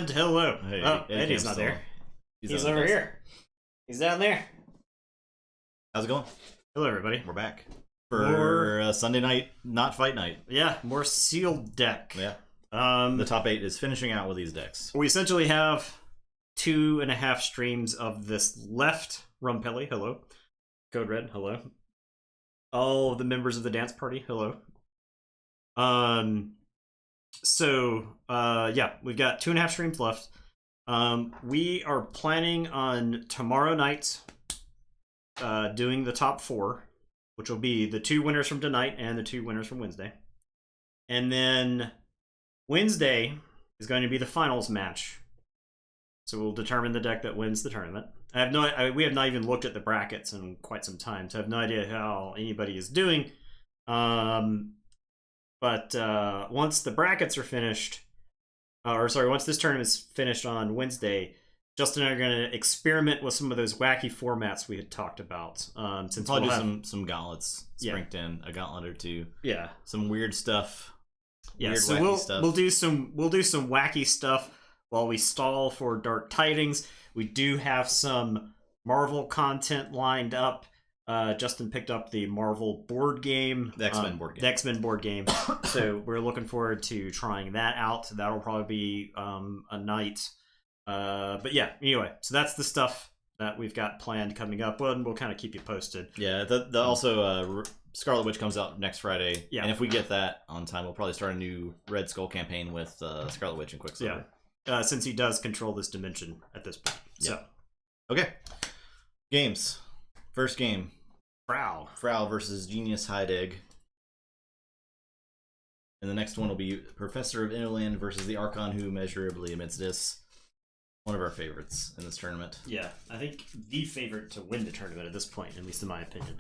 And hello. Hey, Eddie's not there. He's over here. He's down there. How's it going? Hello, everybody. We're back for Sunday night, not fight night. Yeah, more sealed deck. Yeah. The top 8 is finishing out with these decks. We essentially have 2.5 streams of this left. Rumpelli, hello. Code Red, hello. All of the members of the dance party, hello. Yeah, we've got 2.5 streams left. We are planning on tomorrow night doing the top 4, which will be the 2 winners from tonight and the 2 winners from Wednesday. And then Wednesday is going to be the finals match. So we'll determine the deck that wins the tournament. We have not even looked at the brackets in quite some time, so I have no idea how anybody is doing. But once the brackets are finished, once this tournament is finished on Wednesday, Justin and I are going to experiment with some of those wacky formats we had talked about. Since we'll do some gauntlets sprinkled in, a gauntlet or two. Yeah, some weird stuff. Yeah, weird, so we'll do some wacky stuff while we stall for Dark Tidings. We do have some Marvel content lined up. Justin picked up the Marvel board game. The X-Men board game. The X-Men board game. So we're looking forward to trying that out. That'll probably be a night. But yeah, anyway, so that's the stuff that we've got planned coming up. We'll kind of keep you posted. Yeah, also Scarlet Witch comes out next Friday. Yeah. And if we get that on time, we'll probably start a new Red Skull campaign with Scarlet Witch and Quicksilver. Yeah. Since he does control this dimension at this point. Yeah. So. Okay. Games. First game. Frau versus Genius Heidegg. And the next one will be Professor of Innerland versus the Archon who measurably amidst this. One of our favorites in this tournament. Yeah, I think the favorite to win the tournament at this point, at least in my opinion.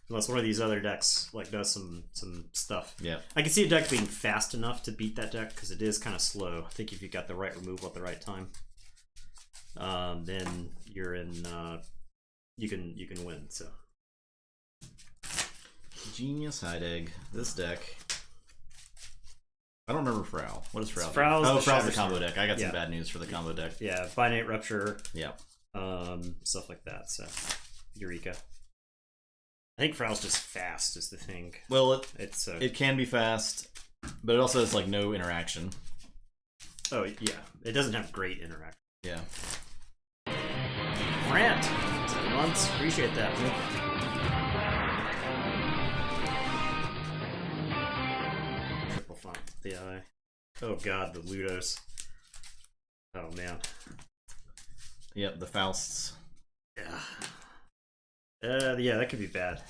Unless one of these other decks does some stuff. Yeah. I can see a deck being fast enough to beat that deck because it is kind of slow. I think if you got the right removal at the right time, then you're in. You can win. So. Genius Heidegg. This deck. I don't remember Frau. What is Frau? Frau's the combo deck. I got some bad news for the combo deck. Yeah, Finite Rupture. Yeah. Stuff like that. So, Eureka. I think Frau's just fast is the thing. Well, it can be fast, but it also has like no interaction. Oh yeah, it doesn't have great interaction. Yeah. Grant, 7 months. Appreciate that. Triple font. The eye. Oh god, the Ludos. Oh man. Yep, the Fausts. Yeah. Yeah, that could be bad.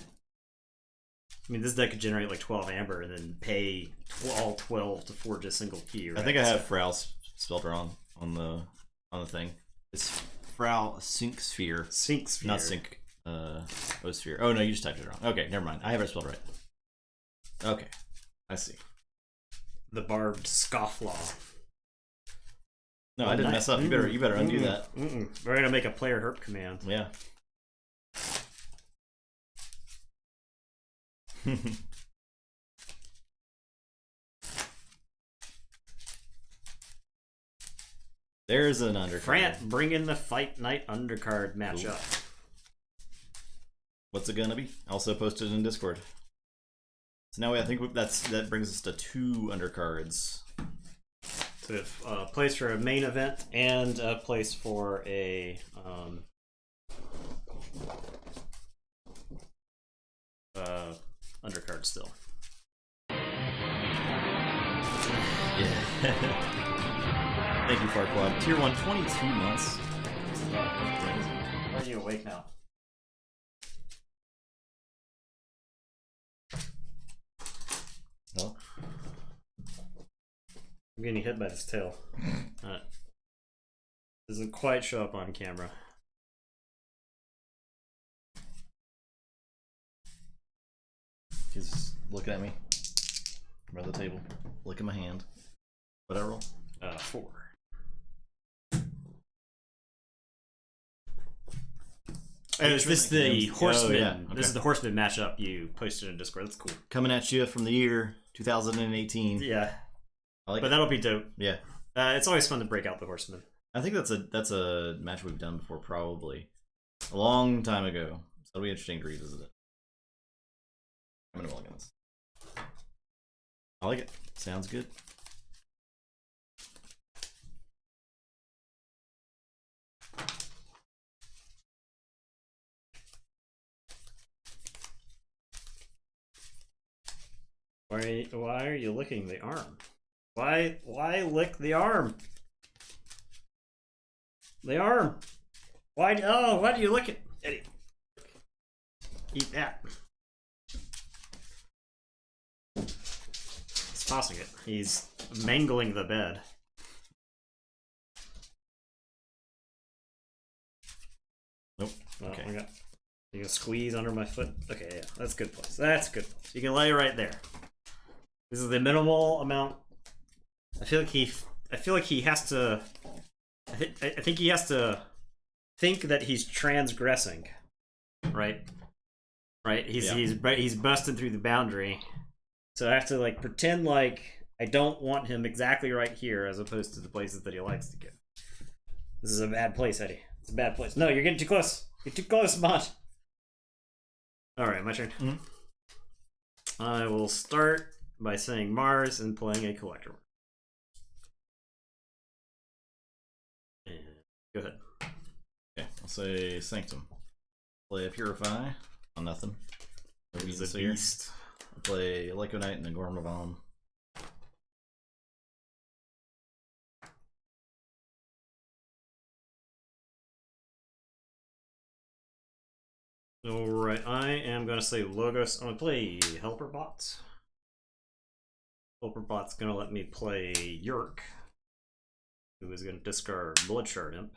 I mean, this deck could generate like 12 amber and then pay all 12 to forge a single key. Right? I think I have Frau spelled wrong on the thing. It's Frau Sync Sphere. Sync Sphere. Not Sync O-Sphere. Oh no, you just typed it wrong. Okay, never mind. I have it spelled right. Okay, I see. The Barbed Scofflaw. No, I didn't mess up. You better undo that. We're gonna make a player herp command. Yeah. There's an undercard. Frant, bring in the Fight Night undercard matchup. What's it gonna be? Also posted in Discord. So now I think that brings us to 2 undercards. So we have a place for a main event and a place for a undercard still. Yeah. Thank you, Farquad. Tier 1, 22 months. Why are you awake now? No. I'm getting hit by this tail. Doesn't quite show up on camera. He's looking at me. Around the table. Look at my hand. What'd I roll? 4. Is this the Horseman? Oh, yeah. Okay. This is the Horseman matchup you posted in Discord. That's cool. Coming at you from the year 2018. Yeah. I like but it. That'll be dope. Yeah. It's always fun to break out the horseman. I think that's a match we've done before, probably a long time ago. So it'll be interesting to revisit it. I'm gonna mulligan this. I like it. Sounds good. Why are you licking the arm? Why lick the arm? The arm. Why do you lick it, Eddie? Eat that. He's tossing it. He's mangling the bed. Nope. Okay. You can squeeze under my foot. Okay, yeah, that's a good place. That's a good place. You can lay right there. This is the minimal amount. I feel like he has to. I think he has to think that he's transgressing, right? Right. He's busting through the boundary. So I have to like pretend like I don't want him exactly right here, as opposed to the places that he likes to get. This is a bad place, Eddie. It's a bad place. No, you're getting too close. You're too close, Mont. All right, my turn. Mm-hmm. I will start by saying Mars and playing a collector. And go ahead. Okay, I'll say Sanctum. Play a Purify on nothing. He's a beast. I'll play Lyco Knight and a Gormavan. Alright, I am going to say Logos. I'm going to play Helper Bots. Helper Bot's going to let me play Yerk, who is going to discard Bloodshard Imp.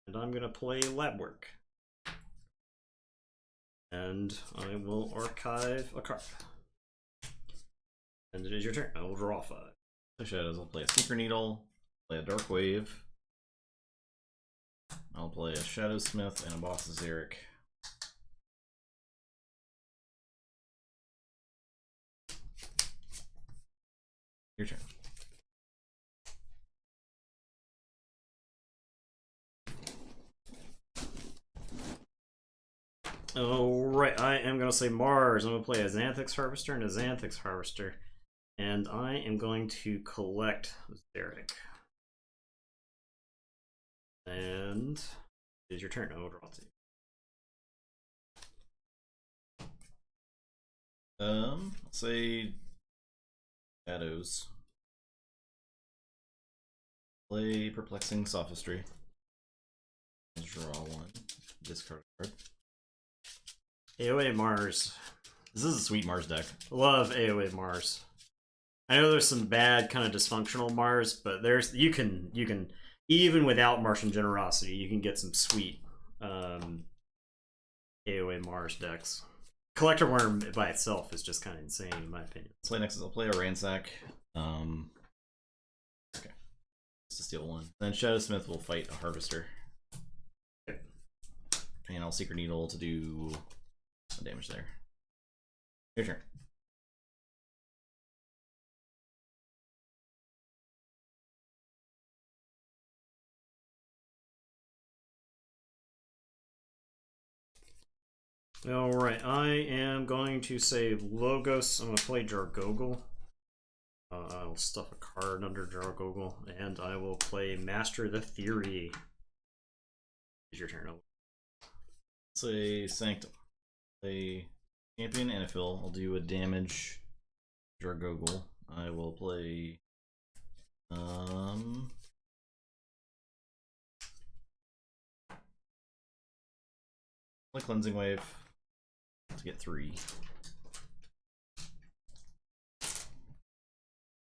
And I'm going to play Lab Work. And I will archive a card. And it is your turn. I will draw 5. The Shadows, I'll play a Seeker Needle, play a Dark Wave. I'll play a Shadow Smith and a Boss Xeric. Your turn. Alright, I am going to say Mars. I'm going to play a Xanthix Harvester and a Xanthix Harvester. And I am going to collect Xeric. And it is your turn. I will draw 2. I'll say Shadows. Play Perplexing Sophistry. Draw 1. Discard a card. AoA Mars. This is a sweet Mars deck. Love AoA Mars. I know there's some bad kind of dysfunctional Mars, but there's you can even without Martian Generosity, you can get some sweet AoA Mars decks. Collector Worm by itself is just kind of insane in my opinion. Play next. I'll play a Ransack. Okay, just to steal 1. Then Shadow Smith will fight a Harvester. Okay. And I'll Secret Needle to do some damage there. Your turn. Alright, I am going to say Logos. I'm going to play Jargogel. I'll stuff a card under Jargogel, and I will play Master the Theory. It's your turn. Say Sanctum. Play Champion Anaphyl. I'll do a damage Jargogel. I will play play Cleansing Wave to get 3.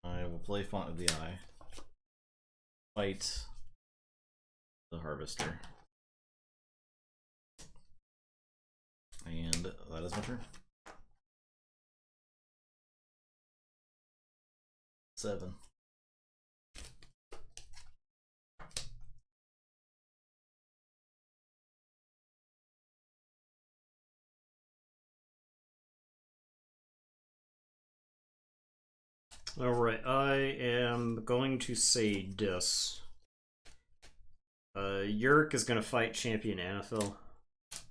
I will play Font of the Eye. Fight the Harvester. And that is my turn. 7. Alright, I am going to say this. Yurk is going to fight Champion Anaphil,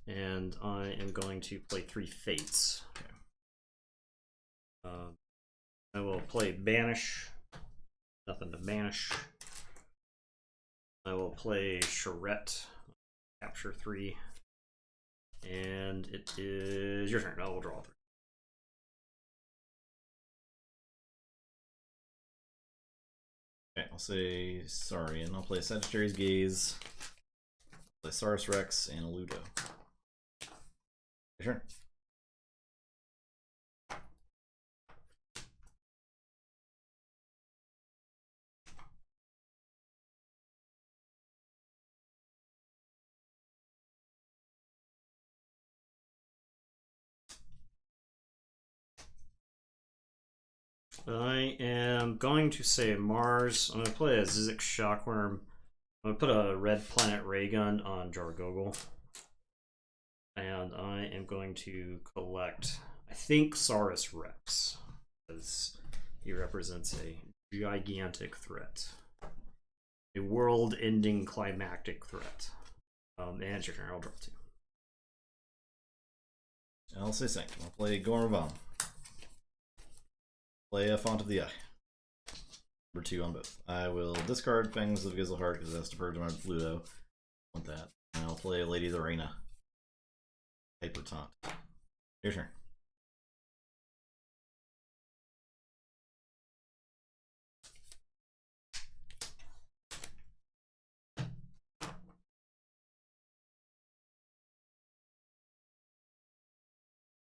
and I am going to play 3 Fates. Okay. I will play Banish. Nothing to banish. I will play Charette. Capture 3. And it is your turn. I will draw 3. Okay, I'll say sorry, and I'll play Sagittarius Gaze, play Saurus Rex, and a Ludo. Your turn. I am going to say Mars. I'm going to play a Zizix Shockworm. I'm going to put a Red Planet Ray Gun on Jargogel. And I am going to collect, I think, Saurus Rex, because he represents a gigantic threat. A world-ending climactic threat. And it's your turn. I'll draw 2. I'll say Sanctum. I'll play Gormavam. Play a Font of the Eye. Number 2 on both. I will discard Fangs of Gizelheart because it has to purge my Ludo. Want that. And I'll play Lady of the Arena. Hyper Taunt. Your turn.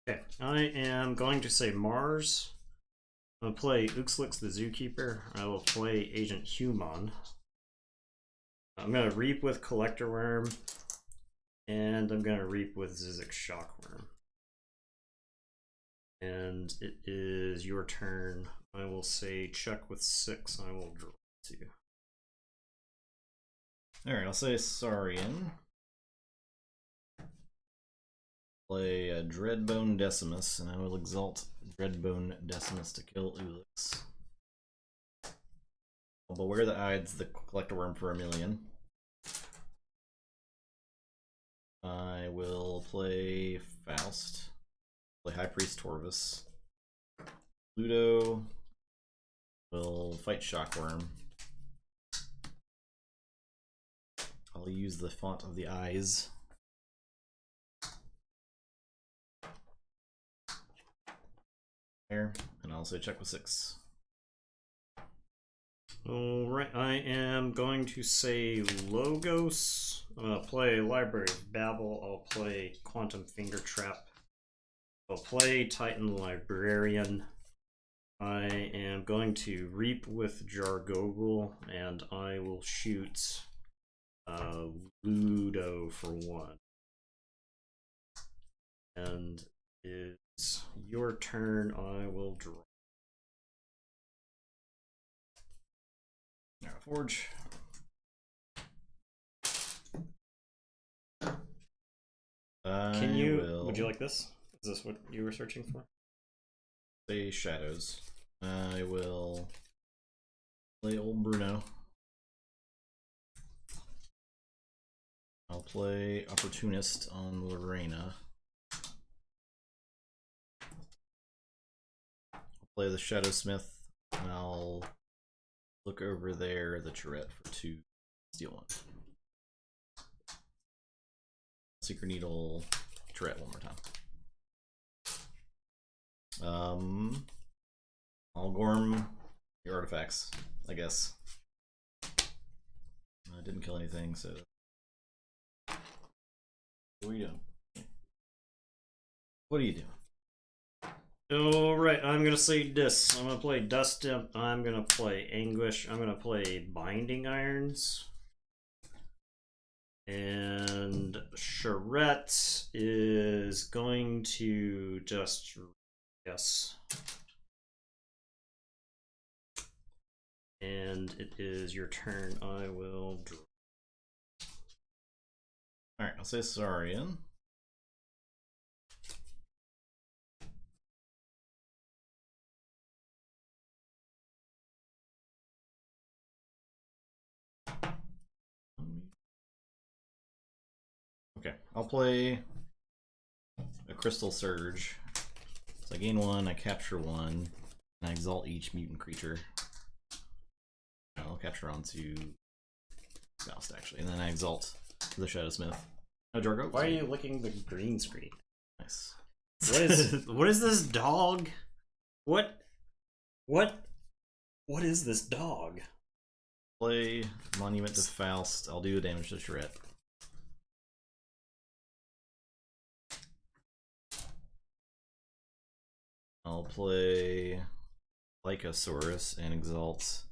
Okay, I am going to say Mars. I'm going to play Uxlix the Zookeeper. I will play Agent Human. I'm going to Reap with Collector Worm. And I'm going to Reap with Zizix Shockworm. And it is your turn. I will say check with 6. I will draw 2. Alright, I'll say Saurian. Play a Dreadbone Decimus, and I will exalt Dreadbone Decimus to kill Ulix. I'll beware the Ides, the Collector Worm for 1,000,000. I will play Faust. Play High Priest Torvus. Ludo will fight Shockworm. I'll use the Font of the Eyes. There, and I'll say check with 6. Alright, I am going to say Logos. I'm going to play Library of Babel. I'll play Quantum Finger Trap. I'll play Titan Librarian. I am going to Reap with Jargogel, and I will shoot Ludo for 1. And it's your turn. I will draw. Now Forge. Can you? Would you like this? Is this what you were searching for? Say Shadows. I will play old Bruno. I'll play Opportunist on Lorena. I'll play the Shadowsmith, and I'll look over there the Tourette for 2, steal 1. Secret Needle, Tourette one more time. I'll Gorm your artifacts, I guess. I didn't kill anything, so. What are you doing? What are you doing? Alright, I'm gonna say this. I'm gonna play Dust Imp. I'm gonna play Anguish. I'm gonna play Binding Irons. And Charette is going to just yes. And it is your turn. I will draw. Alright, I'll say Saurian. Okay, I'll play a Crystal Surge. So I gain 1, I capture 1, and I exalt each mutant creature. I'll capture onto Faust, actually, and then I exalt the Shadowsmith. Oh, Jargo. Why are you licking the green screen? Nice. What is this dog? What is this dog? Play Monument to Faust. I'll do a damage to Charette. I'll play Lycosaurus and exalt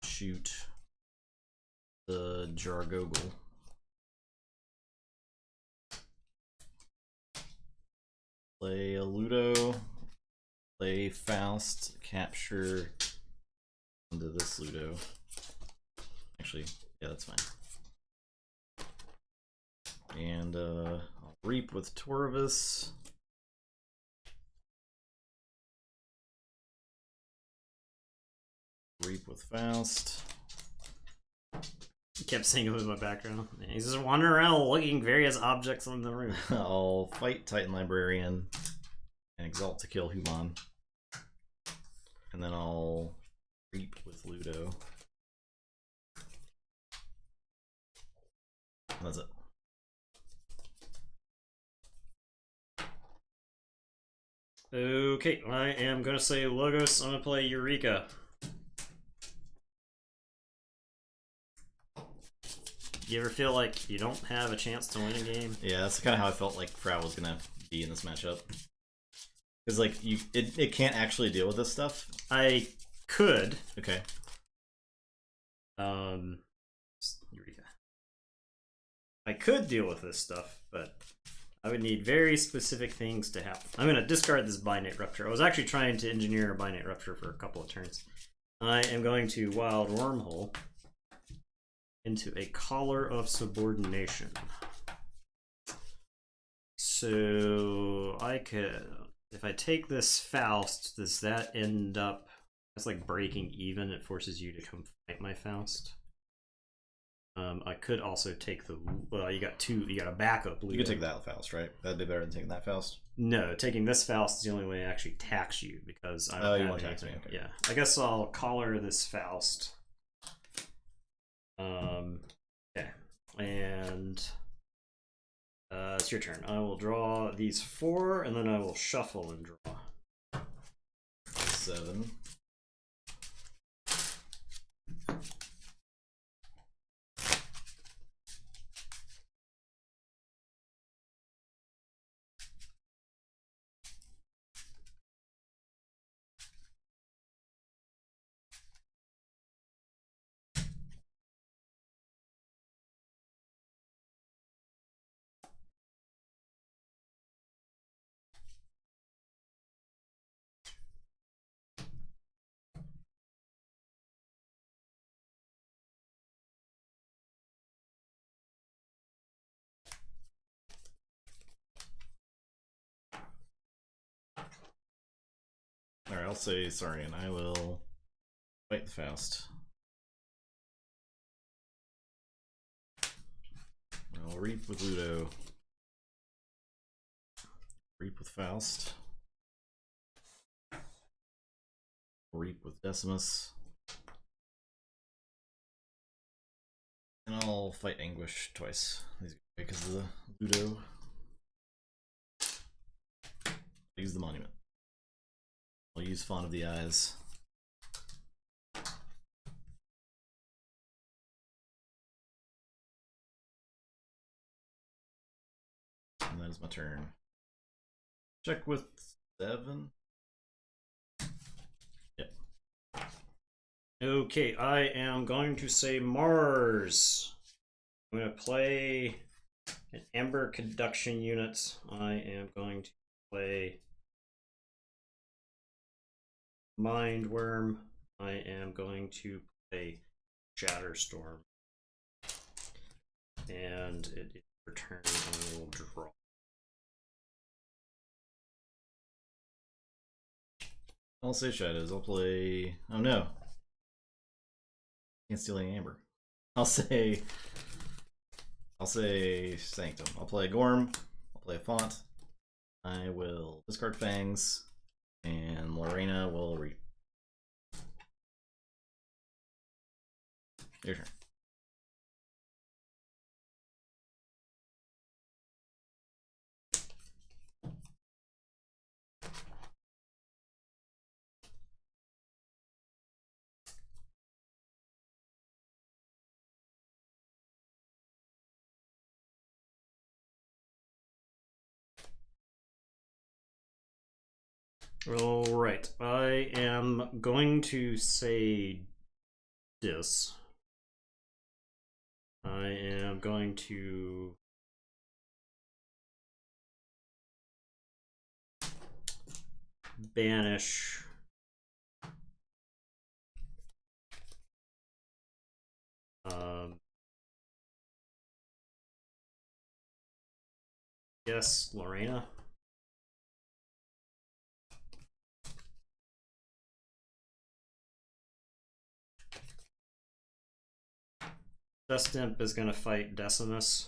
shoot the Jargoggle. Play a Ludo. Play Faust. Capture into this Ludo. Actually, yeah, that's fine. And I'll reap with Torvis. Reap with Faust. He kept singing with my background. He's just wandering around looking various objects in the room. I'll fight Titan Librarian and exalt to kill Human. And then I'll reap with Ludo. And that's it. Okay, I am gonna say Logos. I'm gonna play Eureka. You ever feel like you don't have a chance to win a game? Yeah, that's kind of how I felt like Frau was gonna be in this matchup. Because like it can't actually deal with this stuff. I could. Okay. Eureka. I could deal with this stuff, but I would need very specific things to happen. I'm gonna discard this Binate Rupture. I was actually trying to engineer a Binate Rupture for a couple of turns. I am going to Wild Wormhole into a Collar of Subordination. So I could, if I take this Faust, does that end up, that's like breaking even, it forces you to come fight my Faust. I could also take the, well, you got a backup. You could take that Faust, right? That'd be better than taking that Faust. No, taking this Faust is the only way I actually tax you, because I don't you want to tax me, okay. Yeah, I guess I'll collar this Faust. Okay, and it's your turn. I will draw these 4, and then I will shuffle and draw. 7. Alright, I'll say sorry, and I will fight the Faust. I'll reap with Ludo. Reap with Faust. Reap with Decimus. And I'll fight Anguish twice. These because of the Ludo. Use the Monument. I'll use Fawn of the Eyes. And that is my turn. Check with 7. Yep. Okay, I am going to say Mars. I'm going to play an Ember Conduction unit. I am going to play Mindworm. I am going to play Shatterstorm. And it is your turn, and I will draw. I'll say Shadows. I'll play. Oh no. Can't steal any Amber. I'll say I'll say Sanctum. I'll play Gorm. I'll play a Font. I will discard Fangs, and Lorena will reap. Your turn. All right, I am going to say this. I am going to banish yes, Lorena. Dust Imp is going to fight Decimus.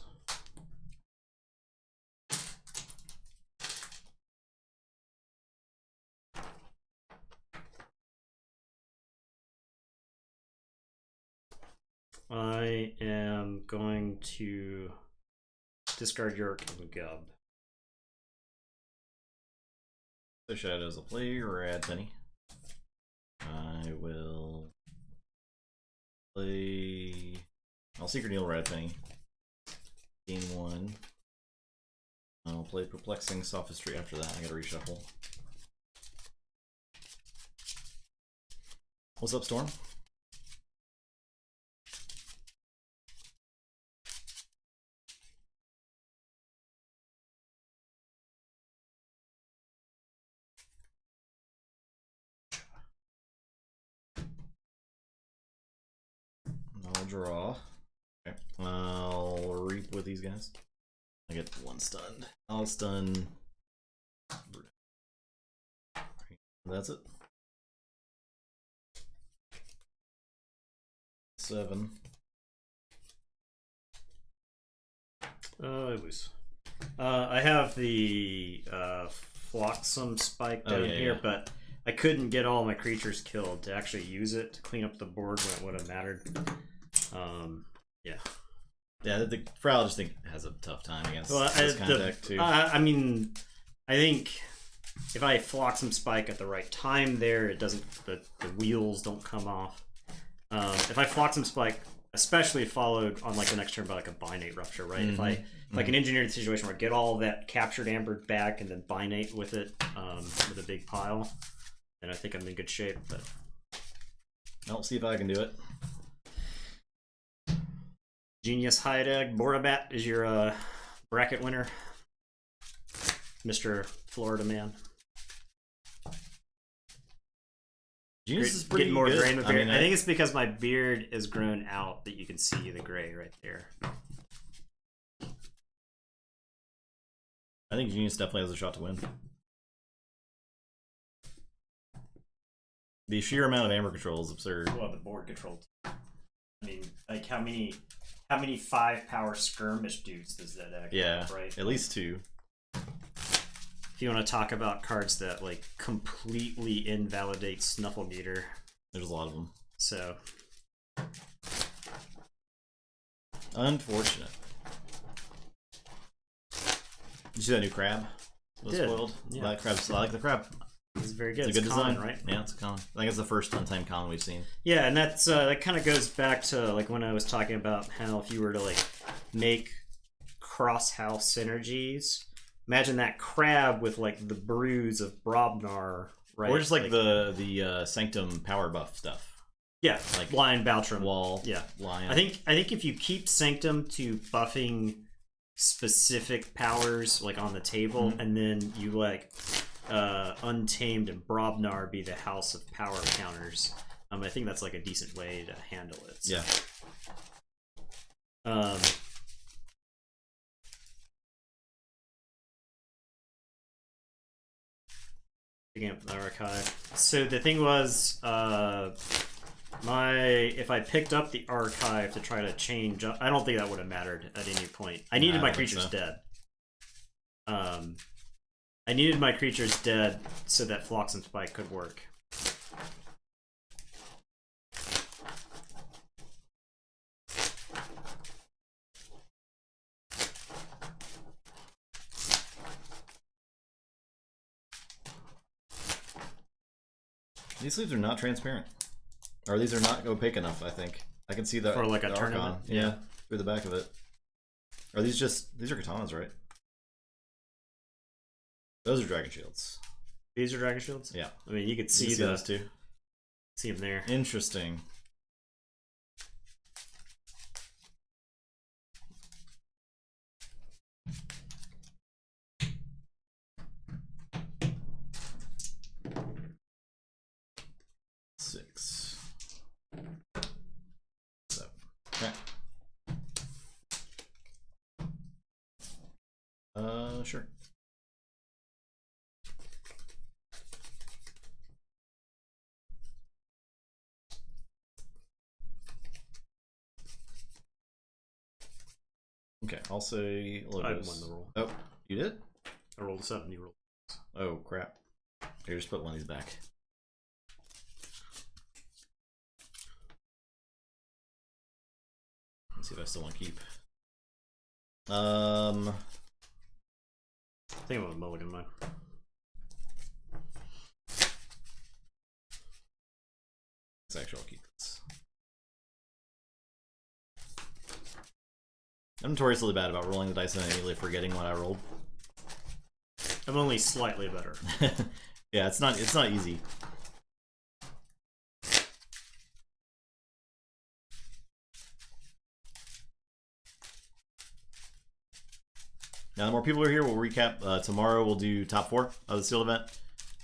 I am going to discard York and Gub. So Shadows will play Rad Penny. I will play. I'll Secret Needle Rad Penny. Gain 1. I'll play Perplexing Sophistry after that. I gotta reshuffle. What's up, Storm? I'll draw. Okay. I'll reap with these guys. I get 1 stunned. I'll stun. That's it. 7. I lose. I have the Flotsam Spike down here, but I couldn't get all my creatures killed to actually use it to clean up the board when it would have mattered. Yeah. Yeah, the Frau just think has a tough time against this kind of deck too. I mean, I think if I Flotsam Spike at the right time there, it doesn't the wheels don't come off. If I Flotsam Spike, especially followed on like the next turn by like a Binate Rupture, right? If I like an engineered situation where I get all that captured amber back and then Binate with it with a big pile, then I think I'm in good shape. But I'll see if I can do it. Genius Hydeg Borabat is your bracket winner, Mr. Florida Man. Genius is pretty getting more good. grain with beard. I think it's because my beard is grown out that you can see the gray right there. I think Genius definitely has a shot to win. The sheer amount of amber control is absurd. Well, the board controlled. I mean, like how many 5-power skirmish dudes does that deck have, right? At least 2. If you want to talk about cards that like completely invalidate Snufflemeter, there's a lot of them. So unfortunate. Did you see that new crab? It was spoiled. Yeah. I like crabs. I like the crab. It's very good. It's a good common, design, right? Yeah, it's a common. I think it's the first untimed common we've seen. Yeah, and that's that kind of goes back to like when I was talking about how if you were to like make cross-house synergies, imagine that crab with like the bruise of Brobnar, right? Or just like the Sanctum power buff stuff. Yeah, like Lion Baltram Wall. Yeah, Lion. I think if you keep Sanctum to buffing specific powers like on the table, and then you like Untamed and Brobnar be the house of power counters, I think that's like a decent way to handle it. So. Yeah. Picking up the archive. So the thing was, If I picked up the archive to try to change, I don't think that would have mattered at any point. I needed my creatures dead. I needed my creatures dead so that Phlox and Spike could work. These sleeves are not transparent. Or these are not opaque enough, I think. I can see the for like a the tournament. Archon. Yeah, through the back of it. Are these are katanas, right? Those are dragon shields. These are dragon shields? Yeah. I mean, you could see those two. See them there. Interesting. Six. So, okay. Sure. Okay, I'll say logos. I won the roll. Oh, you did? I rolled a 7, you rolled. Oh, crap. Here, just put one of these back. Let's see if I still want to keep. I think I'm gonna mulligan mine. Actually, I'll keep this. I'm notoriously bad about rolling the dice and immediately forgetting what I rolled. I'm only slightly better. Yeah, it's not easy. Now, the more people are here, we'll recap. Tomorrow, we'll do top 4 of the sealed event.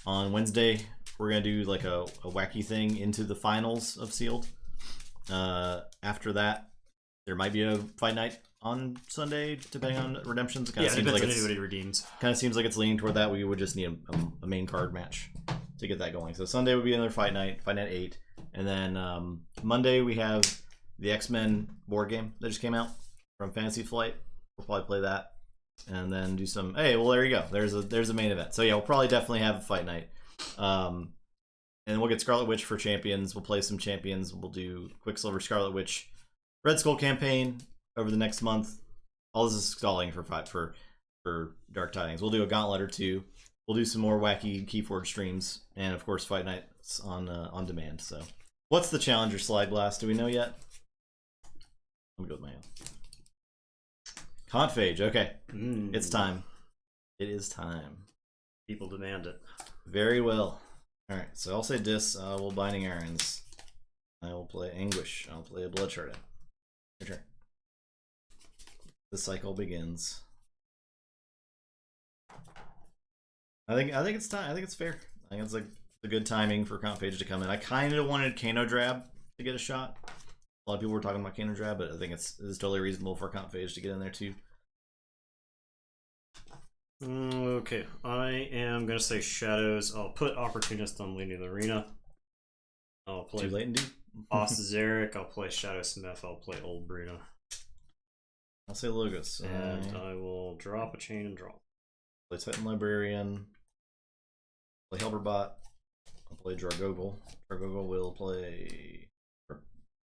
On Wednesday, we're going to do like a wacky thing into the finals of sealed. After that, there might be a fight night on Sunday, depending on redemptions. It kind of seems like anybody redeems. Kind of seems like it's leaning toward that. We would just need a main card match to get that going. So Sunday would be another fight night 8. And then Monday, we have the X-Men board game that just came out from Fantasy Flight. We'll probably play that. And then do some. Hey, well, there you go. There's a main event. So yeah, we'll probably definitely have a fight night. And we'll get Scarlet Witch for champions. We'll play some champions. We'll do Quicksilver, Scarlet Witch, Red Skull campaign over the next month. All this is stalling for Dark Tidings. We'll do a gauntlet or 2. We'll do some more wacky Keyforge streams, and of course, fight nights on demand. So, what's the Challenger slide blast? Do we know yet? Let me go with my own. Confage, okay. It's time. It is time. People demand it. Very well. Alright, so I'll say Dis. We'll Binding Errands. I will play Anguish. I'll play a Blood Shard. Your turn. The cycle begins. I think it's time. I think it's fair. I think it's like a good timing for Confage to come in. I kind of wanted Kano Drab to get a shot. A lot of people were talking about Kano Drab, but I think it's totally reasonable for Confage to get in there too. Okay, I am gonna say Shadows. I'll put Opportunist on Leading the Arena. I'll play Too late, indeed. Boss Zarek. I'll play Shadow Smith. I'll play Old Bruna. I'll say Logos. And I will drop a chain and draw. Play Titan Librarian. Play Helberbot. I'll play Dragogle. Dragogle will play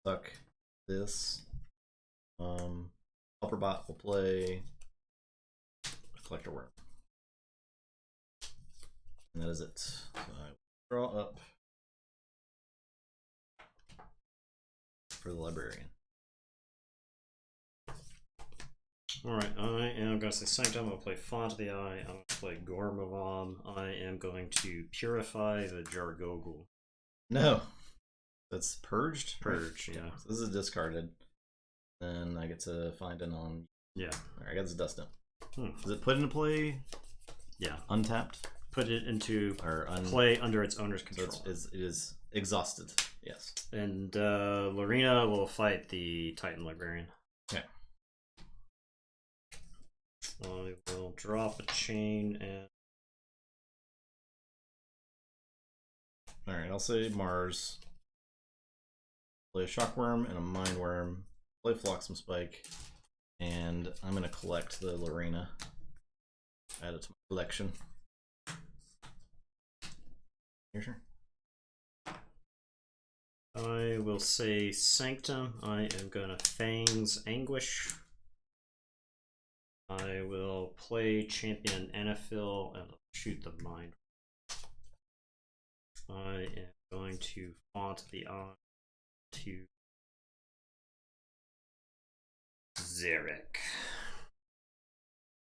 Suck this. Helberbot will play Collector Worm. And that is it. So I will draw up for the Librarian. Alright, I am going to say Sanctum. I'm going to play Font of the Eye. I'm going to play Gormavam. I am going to Purify the Jargogle. No. That's Purged? Purge, yeah. So this is discarded. Then I get to find a non. Yeah. Alright, I got this dust down. Is it put into play? Yeah. Untapped? Put it into play under its owner's control. So it is exhausted. Yes. And Lorena will fight the Titan Librarian. Okay. I will drop a chain and. Alright, I'll say Mars. Play a Shockworm and a Mindworm. Play Flotsam Spike. And I'm going to collect the Lorena. Add it to my collection. Your turn. I will say Sanctum. I am gonna Fang's Anguish. I will play Champion Anaphil and shoot the Mind. I am going to font the eye to Xeric.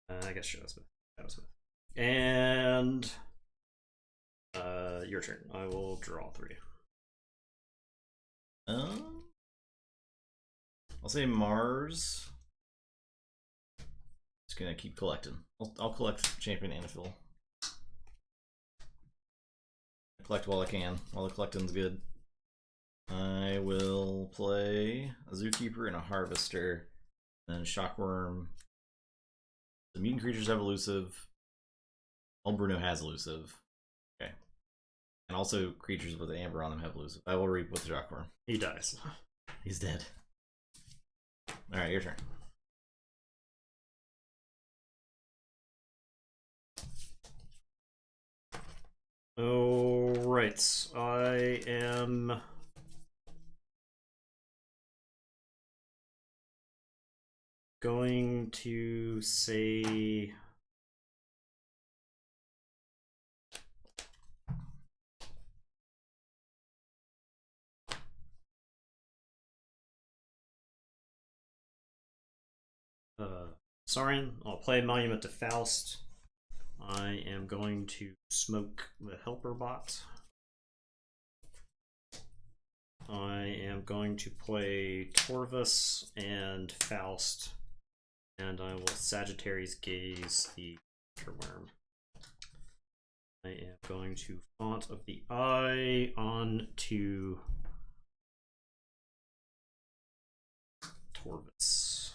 I guess Shadowsmith. And your turn. I will draw 3. I'll say Mars. Just gonna keep collecting. I'll collect Champion Anaphil. Collect while I can. While the collecting's good. I will play a Zookeeper and a Harvester, and then Shockworm. The mutant creatures have elusive. All Bruno has elusive. Okay. And also creatures with amber on them have elusive. I will reap with the Shockworm. He dies. He's dead. Alright, your turn. Alright, I am going to say Saurian. I'll play Monument to Faust. I am going to smoke the Helper Bot. I am going to play Torvus and Faust, and I will Sagittarius Gaze the Worm. I am going to Font of the Eye on to Torvus.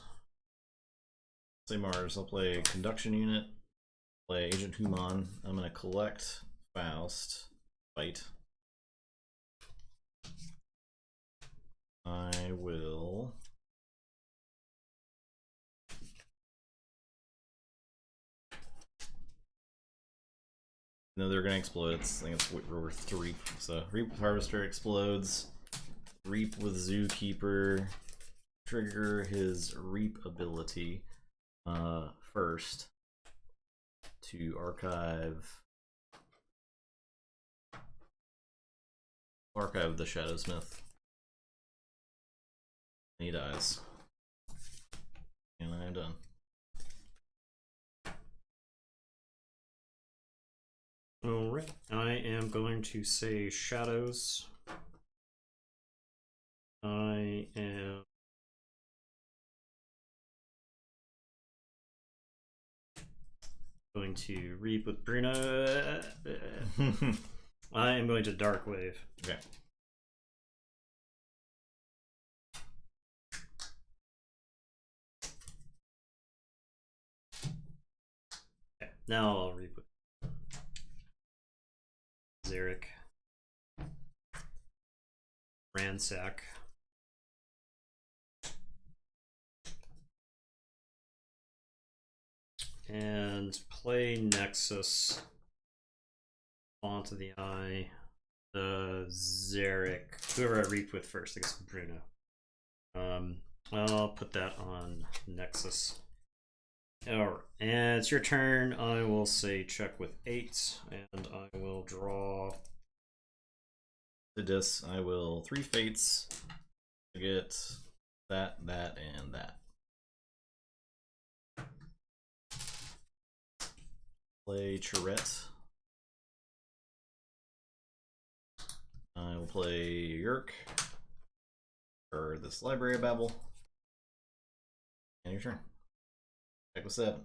Say Mars. I'll play Conduction Unit. Play Agent Human. I'm gonna collect Faust. Fight. I will. No, they're gonna explode. I think it's over 3. So Reap with Harvester explodes. Reap with Zookeeper. Trigger his Reap ability first to archive the Shadowsmith. He dies. And I'm done. Alright, I am going to say Shadows. I am going to Reap with Bruno. I am going to Dark Wave. Okay. Okay, now I'll Reap with Xeric. Ransack. And play Nexus. Font of the Eye. The Xeric. Whoever I Reap with first, I guess Bruno. I'll put that on Nexus. Alright, and it's your turn. I will say check with 8, and I will draw. The dis. I will 3 fates to get that, and that. Play Charette. I will play Yerk for this Library of Babel. And your turn. Check with 7.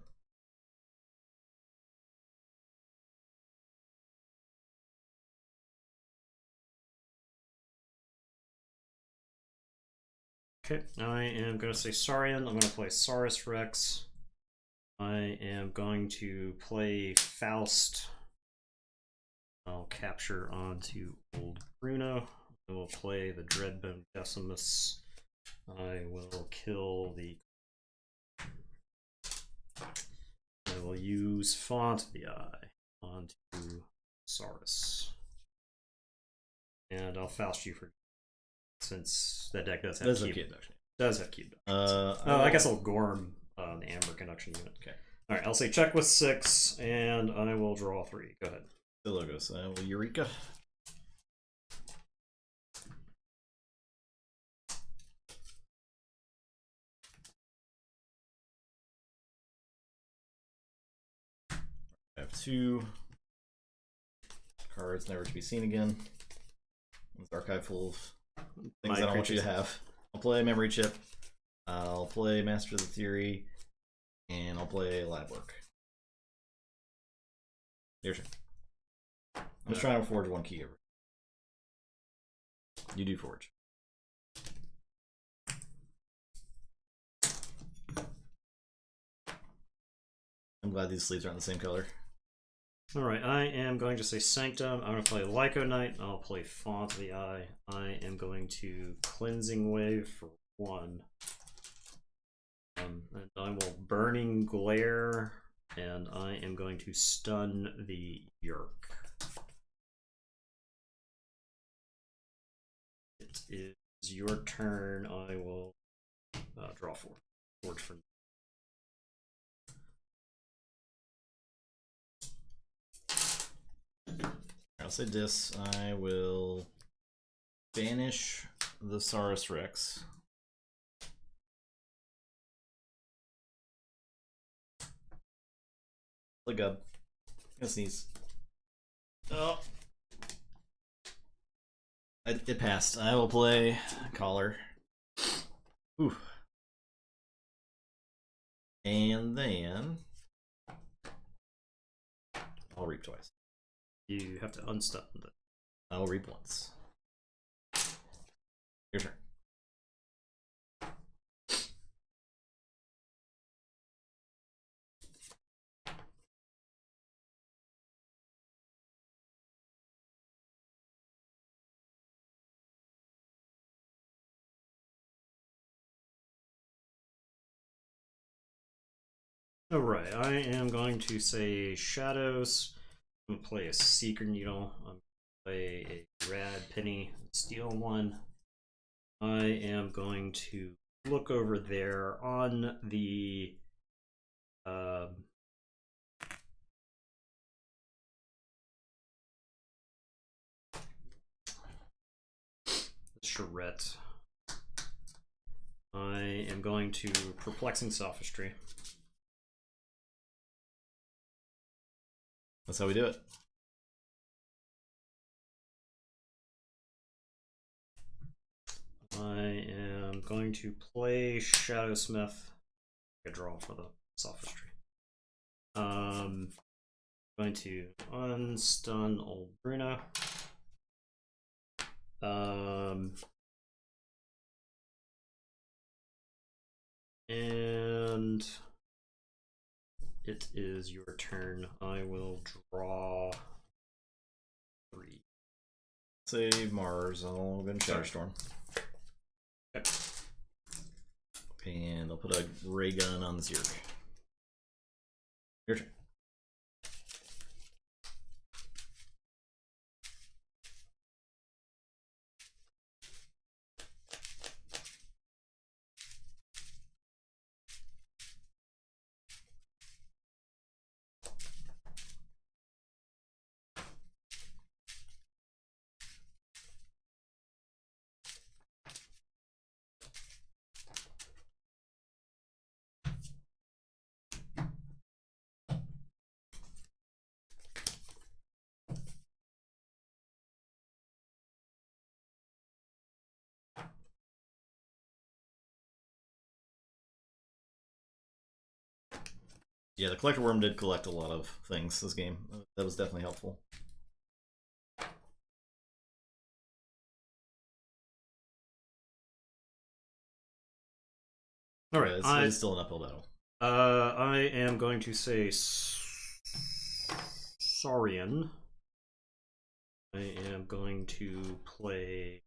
Okay, I am going to say Saurian. I'm going to play Saurus Rex. I am going to play Faust. I'll capture onto old Bruno. I will play the Dreadbone Decimus. I will kill the... I will use Font of the Eye onto Saurus. And I'll Faust you for... since that deck does have Cube. Does have Cube. I guess I'll Gorm the Amber Conduction unit. Okay. Alright, I'll say check with 6, and I will draw 3. Go ahead. The logos. I will Eureka. I have 2 cards never to be seen again. This archive full of things I don't want you to have. I'll play Memory Chip. I'll play Master of the Theory. And I'll play Lab Work. Your turn. I'm just trying to forge 1 key over. You do forge. I'm glad these sleeves aren't the same color. Alright, I am going to say Sanctum. I'm going to play Lyco Knight. I'll play Font of the Eye. I am going to Cleansing Wave for 1. And I will Burning Glare, and I am going to stun the Yerk. It is your turn. I will draw 4. Forge for... I'll say this. I will banish the Saurus Rex. Look up. I'm gonna sneeze. Oh. It passed. I will play Collar. Ooh. And then I'll reap twice. You have to unstun it. I'll reap once. Your turn. Alright, I am going to say Shadows. I'm going to play a Seeker Needle. I'm going to play a Rad Penny, steal 1. I am going to look over there on the charrette. I am going to Perplexing Sophistry. That's how we do it. I am going to play Shadowsmith. I draw for the Sophistry. Going to unstun old Bruno. And it is your turn. I will draw 3. Save Mars. I'll go to Shadowstorm. Okay. And I'll put a ray gun on the Zerg. Your turn. Yeah, the Collector Worm did collect a lot of things this game. That was definitely helpful. All right, it's still an uphill battle. I am going to say Saurian. I am going to play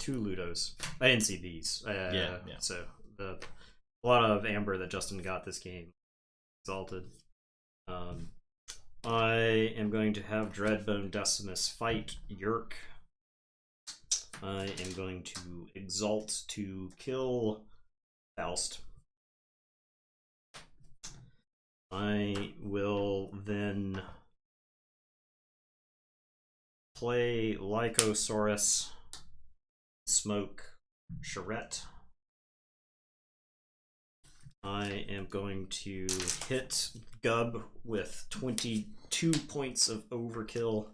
2 Ludos. I didn't see these. Yeah. So a lot of amber that Justin got this game. Exalted. I am going to have Dreadbone Decimus fight Yerk. I am going to exalt to kill Faust. I will then play Lycosaurus, smoke Charette. I am going to hit Gub with 22 points of overkill.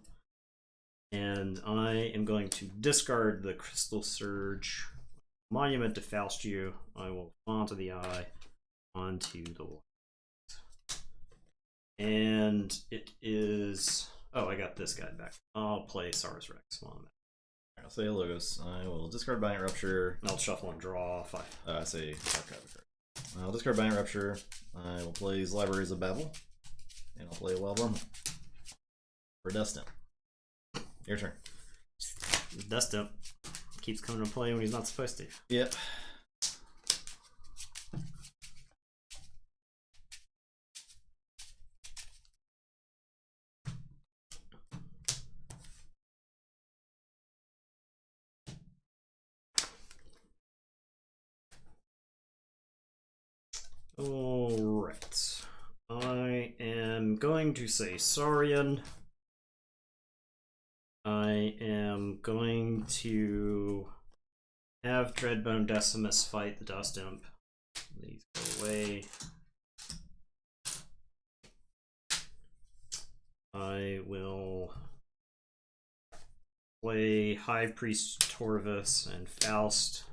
And I am going to discard the Crystal Surge. Monument to Faustio. I will onto the eye, onto the light. And it is... Oh, I got this guy back. I'll play Saurus Rex while I'm at. I'll say Logos. I will discard Binding Rupture. I'll shuffle and draw 5. I say archive a card. I'll discard Binding Rupture. I will play these Libraries of Babel. And I'll play a Wild Wormhole. For Dust Imp. Your turn. Dust Imp keeps coming to play when he's not supposed to. Yep. Alright. I am going to say Saurian. I am going to have Dreadbone Decimus fight the Dust Imp. These go away. I will play High Priest Torvus and Faust.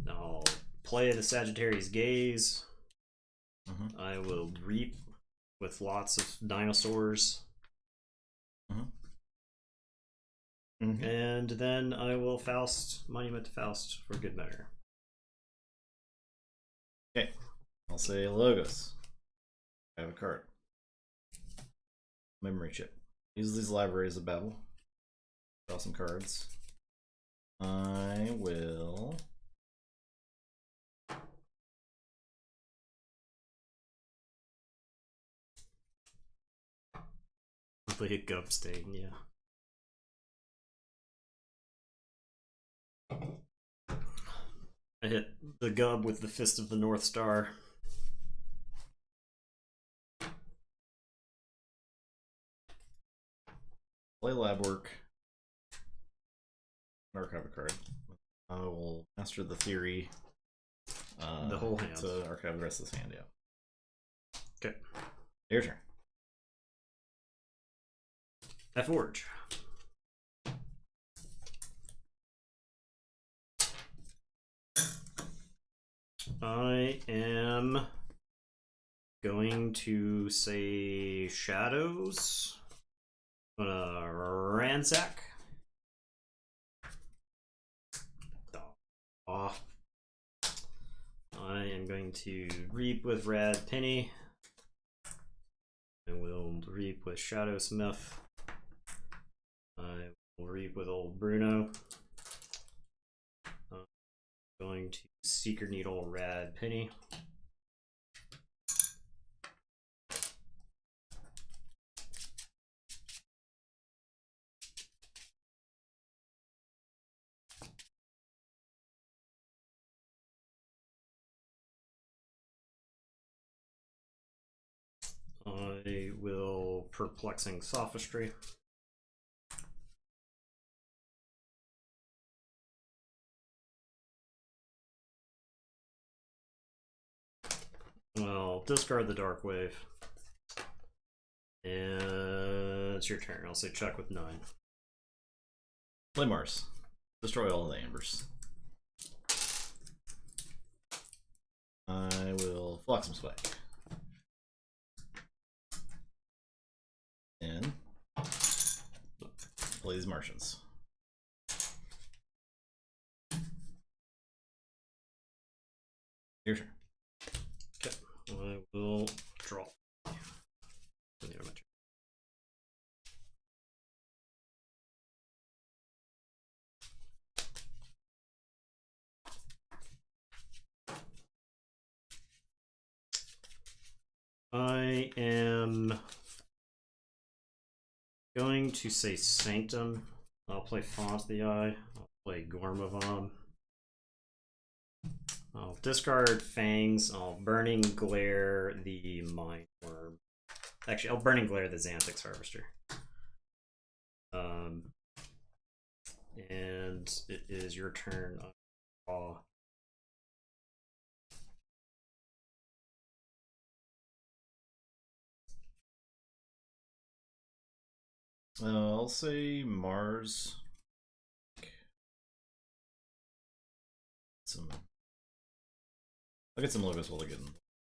I'll play the Sagittarius Gaze. I will reap with lots of dinosaurs. And then I will Faust, Monument to Faust for good measure. Okay. I'll say Logos. I have a card. Memory Chip. Use these Libraries of Babel. Draw some cards. I will... Like a Gub Stain, yeah. I hit the Gub with the Fist of the North Star. Play Lab Work. Archive a card. I will Master the Theory. The whole hand. To archive the rest of this hand, yeah. Okay. Your turn. Keyforge. I am going to say Shadows. I'm gonna ransack. Off. I am going to reap with Rad Penny. I will reap with Shadow Smith. I will reap with old Bruno. I'm going to Seeker Needle Rad Penny. I will Perplexing Sophistry. Well, discard the Dark Wave. And it's your turn. I'll say check with 9. Play Mars. Destroy all the Ambers. I will Flotsam Spike. And play these Martians. Your turn. Okay, I will draw. I am going to say Sanctum. I'll play Font of the Eye. I'll play Gormavom. I'll discard Fangs. I'll Burning Glare the Mind Worm. Actually, I'll Burning Glare the Xanthix Harvester. And it is your turn. Draw. I'll say Mars. I'll get some Logos while I get them.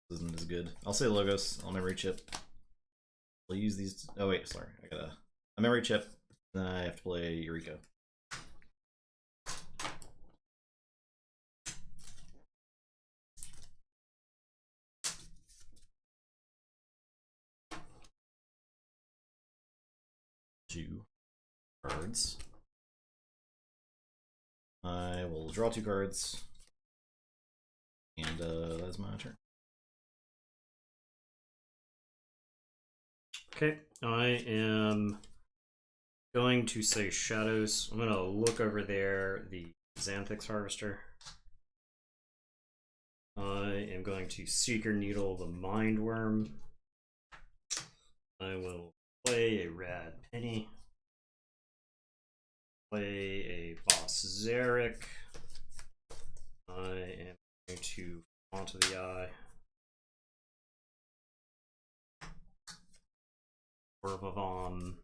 This isn't as good. I'll say Logos. I'll memory chip. I'll use these. Oh wait, sorry. I got a memory chip. Then I have to play Eureka. Two cards. I will draw 2 cards. And that's my turn. Okay, I am going to say Shadows. I'm going to look over there, the Xanthix Harvester. I am going to Seeker Needle the Mind Worm. I will play a Rad Penny. Play a Boss Zarek. I am going to Font of the Eye. Gormavom.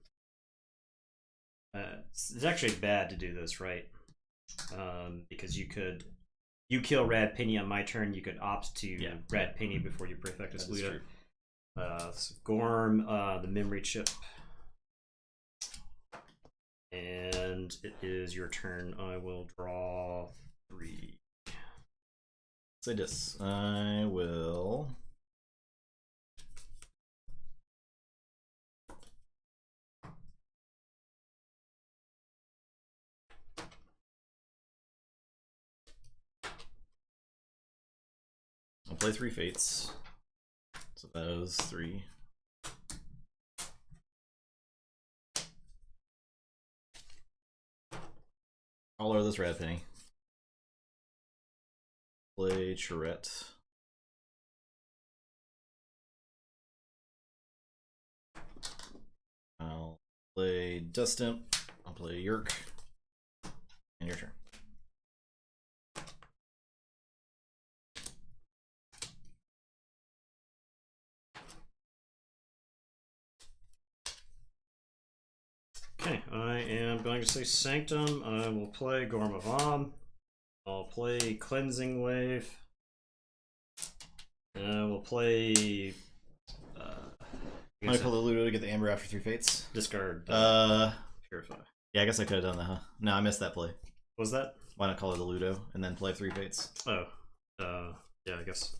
It's actually bad to do this, right? Because you kill Rad Penny on my turn, you could opt to Rad Penny before you Prefectus Luda. So Gorm, the memory chip. And it is your turn. I will draw 3. Say this. I will. I'll play 3 Fates. So those 3. I'll lower this Rad Penny. Play Charette. I'll play Dust Imp. I'll play Yerk. And your turn. Okay, I am going to say Sanctum. I will play Gormavom. I'll play Cleansing Wave. And I will play. I pull the Ludo to get the Amber after 3 Fates. Discard. Purify. Yeah, I guess I could have done that, huh? No, I missed that play. What was that? Why not call it the Ludo and then play 3 Fates? Oh. Yeah, I guess.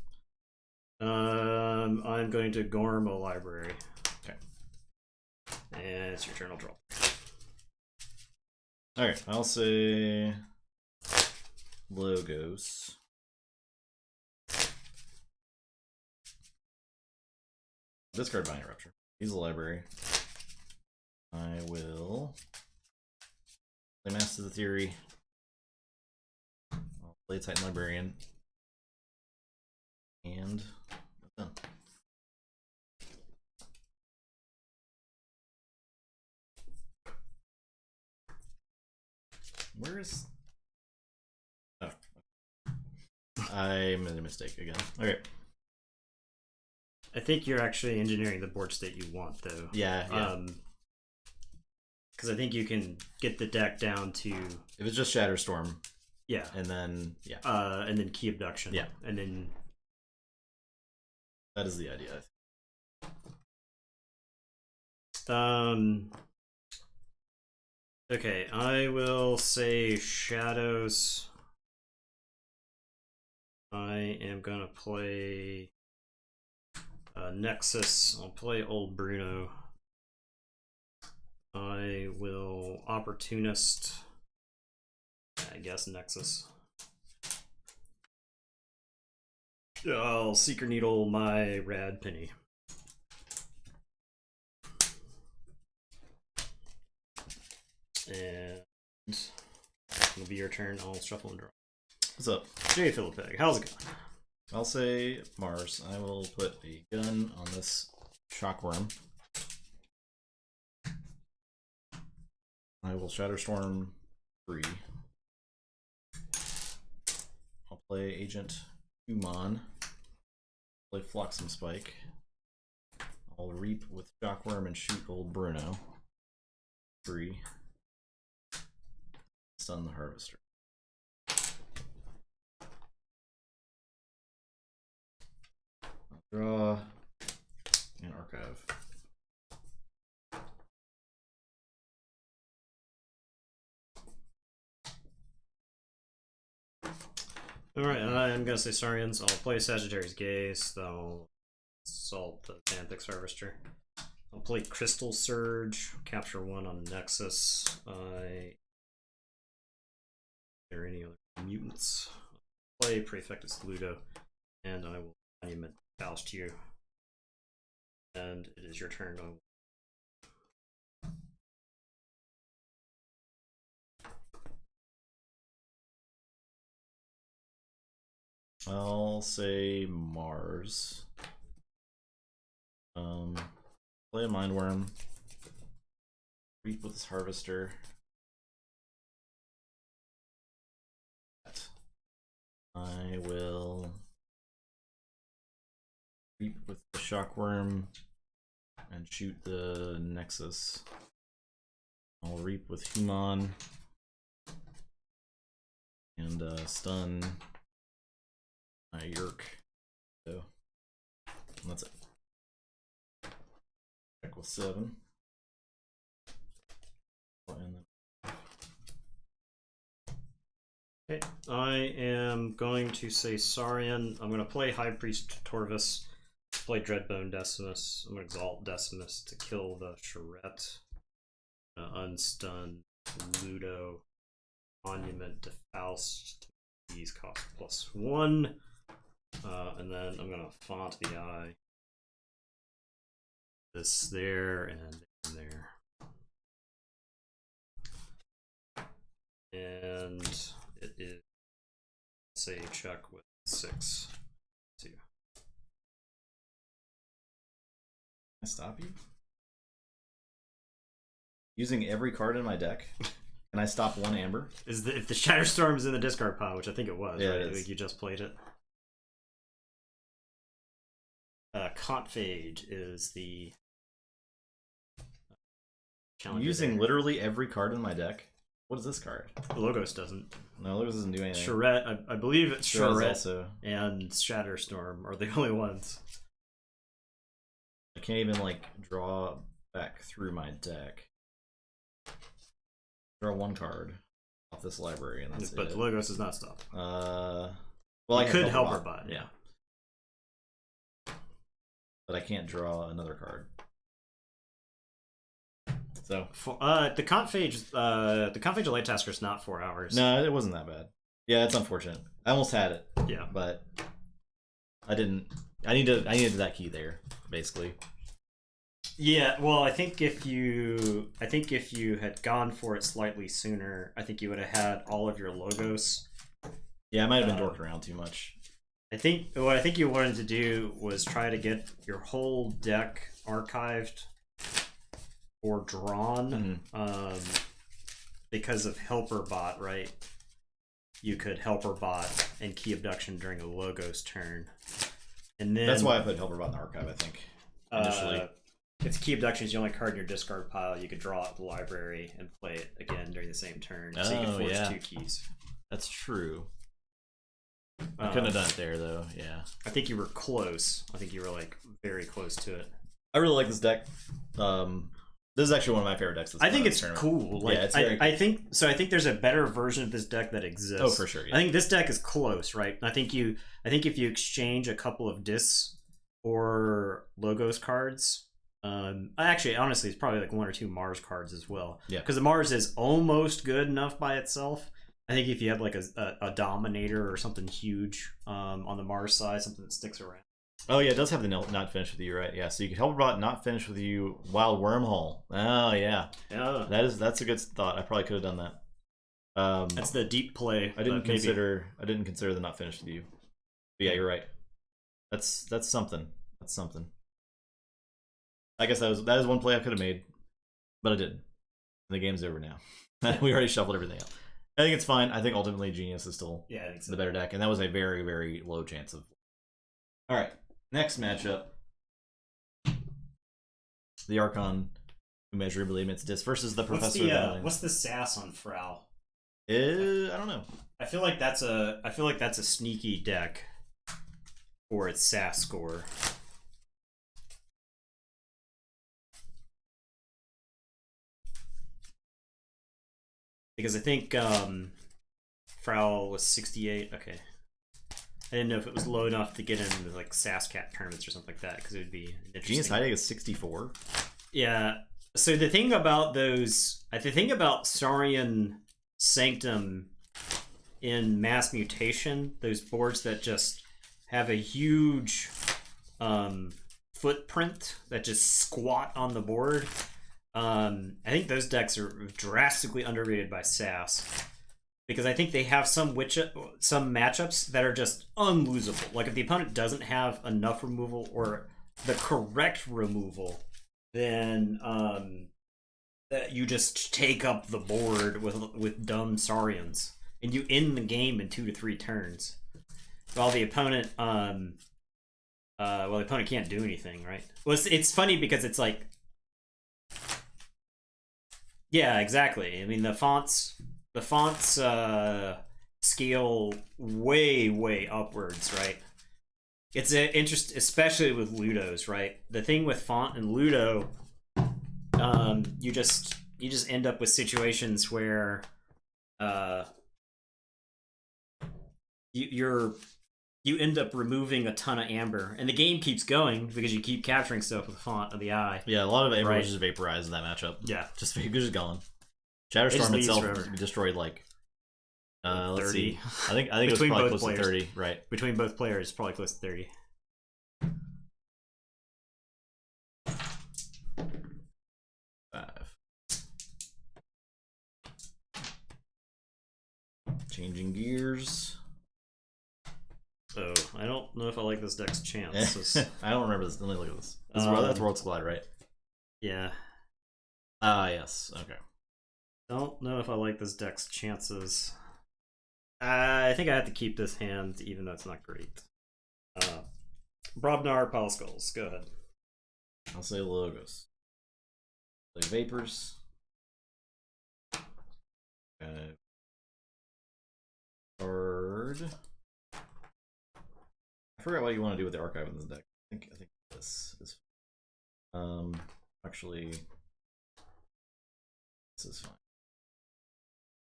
I'm going to Gorm a library. Okay. And it's your turn, I'll draw. Alright, I'll say Logos. Discard Binding Rupture. Use the library. I will play Master the Theory. I'll play Titan Librarian. And that's done. Where is... Oh. I made a mistake again. Okay. I think you're actually engineering the board state you want, though. Yeah. Because I think you can get the deck down to... If it's just Shatterstorm. Yeah. And then, and then Key Abduction. Yeah. And then... That is the idea, I think. Okay, I will say Shadows. I am going to play Nexus. I'll play Old Bruno. I will Opportunist. I guess Nexus. I'll Seeker Needle my Rad Penny. And it'll be your turn. I'll shuffle and draw. What's up? J. Philippeg, how's it going? I'll say Mars. I will put a gun on this Shockworm. I will Shatterstorm 3. I'll play Agent Human. Play Flotsam Spike. I'll Reap with Shockworm and shoot old Bruno. 3. Stun the Harvester. I'll draw and archive. Alright, I'm gonna say Saurians. I'll play Sagittarius Gaze, they'll assault the Xanthics Harvester. I'll play Crystal Surge, capture 1 on Nexus. There any other mutants? I'll play Praefectus Ludo, and I will monument Faust you. And it is your turn. I'll say Mars. Play a Mindworm. Reap with this Harvester. I will Reap with the Shockworm and shoot the Nexus. I'll Reap with Human and stun my Yerk. So that's it. Check with 7. Okay, I am going to say Saurian. I'm going to play High Priest Torvis, play Dreadbone Decimus. I'm going to Exalt Decimus to kill the Charette. Unstun Ludo. Monument to Faust. These cost +1. And then I'm going to font the eye. This there and there. And it is, say, check with 6. 2. Can I stop you? Using every card in my deck? Can I stop 1 amber? If the Shatterstorm is in the discard pile, which I think it was, yeah, right? it is. Like you just played it. Confage is the challenger. Using there. literally every card in my deck? What is this card? The Logos doesn't. No, Logos doesn't do anything. Charette, I believe it's Charette also. and Shatterstorm are the only ones. I can't even like draw back through my deck. Draw 1 card off this library and that's but it. the Logos does not stop. Well, I I could help her bot, yeah. But I can't draw another card. So the Confage of Light Tasker is not 4 hours. no, it wasn't that bad. Yeah, it's unfortunate. I almost had it. Yeah, but I didn't. I needed that key there, basically. Yeah, well, I think if you had gone for it slightly sooner, I think you would have had all of your Logos. Yeah, I might have been dorked around too much. I think what I think you wanted to do was try to get your whole deck archived or drawn, because of Helper Bot, right? You could Helper Bot and Key Abduction during a Logos turn, and then That's why I put Helper Bot in the archive. I think initially. If Key Abduction is the only card in your discard pile, you could draw it to the library and play it again during the same turn. So you could force 2 keys. That's true. I couldn't have done it there though. Yeah, I think you were close. I think you were like very close to it. I really like this deck. This is actually one of my favorite decks. I think it's cool. Like, yeah, it's very I think so. I think there's a better version of this deck that exists. Oh, for sure. Yeah. I think this deck is close, right? I think if you exchange a couple of discs or Logos cards, actually, honestly, it's probably like 1 or 2 Mars cards as well. Yeah, because the Mars is almost good enough by itself. I think if you had like a Dominator or something huge on the Mars side, something that sticks around, Oh yeah, it does have the not finished with you, right? Yeah, so you could help a bot not finish with you while wormhole. Oh yeah, Yeah, that's a good thought. I probably could have done that. that's the deep play. I didn't consider the not finished with you. But yeah, you're right. That's something. That's something. I guess that is one play I could have made, but I didn't. The game's over now. We already shuffled everything up. I think it's fine. I think ultimately Genius is still I think so. the better deck, and that was a very, very low chance of. All right, next matchup: the Archon, who measurably emits disc, versus the Professor. What's the sass on Frau? I don't know. I feel like that's a sneaky deck for its sass score. Because I think Frau was 68. Okay. I didn't know if it was low enough to get into like Sasscat tournaments or something like that, because it would be interesting. Genius High is 64. Yeah. So the thing about Saurian Sanctum in Mass Mutation, those boards that just have a huge footprint that just squat on the board, I think those decks are drastically underrated by Sass, because I think they have some matchups that are just unlosable. Like if the opponent doesn't have enough removal or the correct removal, then that you just take up the board with dumb Saurians, and you end the game in 2 to 3 turns, while the opponent can't do anything, right? Well, it's funny because it's like. Yeah, exactly. I mean, the fonts scale way upwards, right? It's an interest, especially with Ludos, right? The thing with font and Ludo, you just end up with situations where you end up removing a ton of amber, and the game keeps going because you keep capturing stuff with the font of the eye. Yeah, a lot of amber was just vaporized in that matchup. Yeah, just gone. Shatterstorm itself destroyed like 30. Let's see. I think it was probably close to 30, right? Between both players, probably close to 30. Changing gears. So I don't know if I like this deck's chance. I don't remember this. Let me look at this. That's Worlds Collide, right? Yeah. Yes. Okay. Don't know if I like this deck's chances. I think I have to keep this hand, even though it's not great. Brobnar, Pile Skulls. Go ahead. I'll say Logos. Play Vapors. Card. I forgot what you want to do with the archive in this deck. I think this is actually this is fine.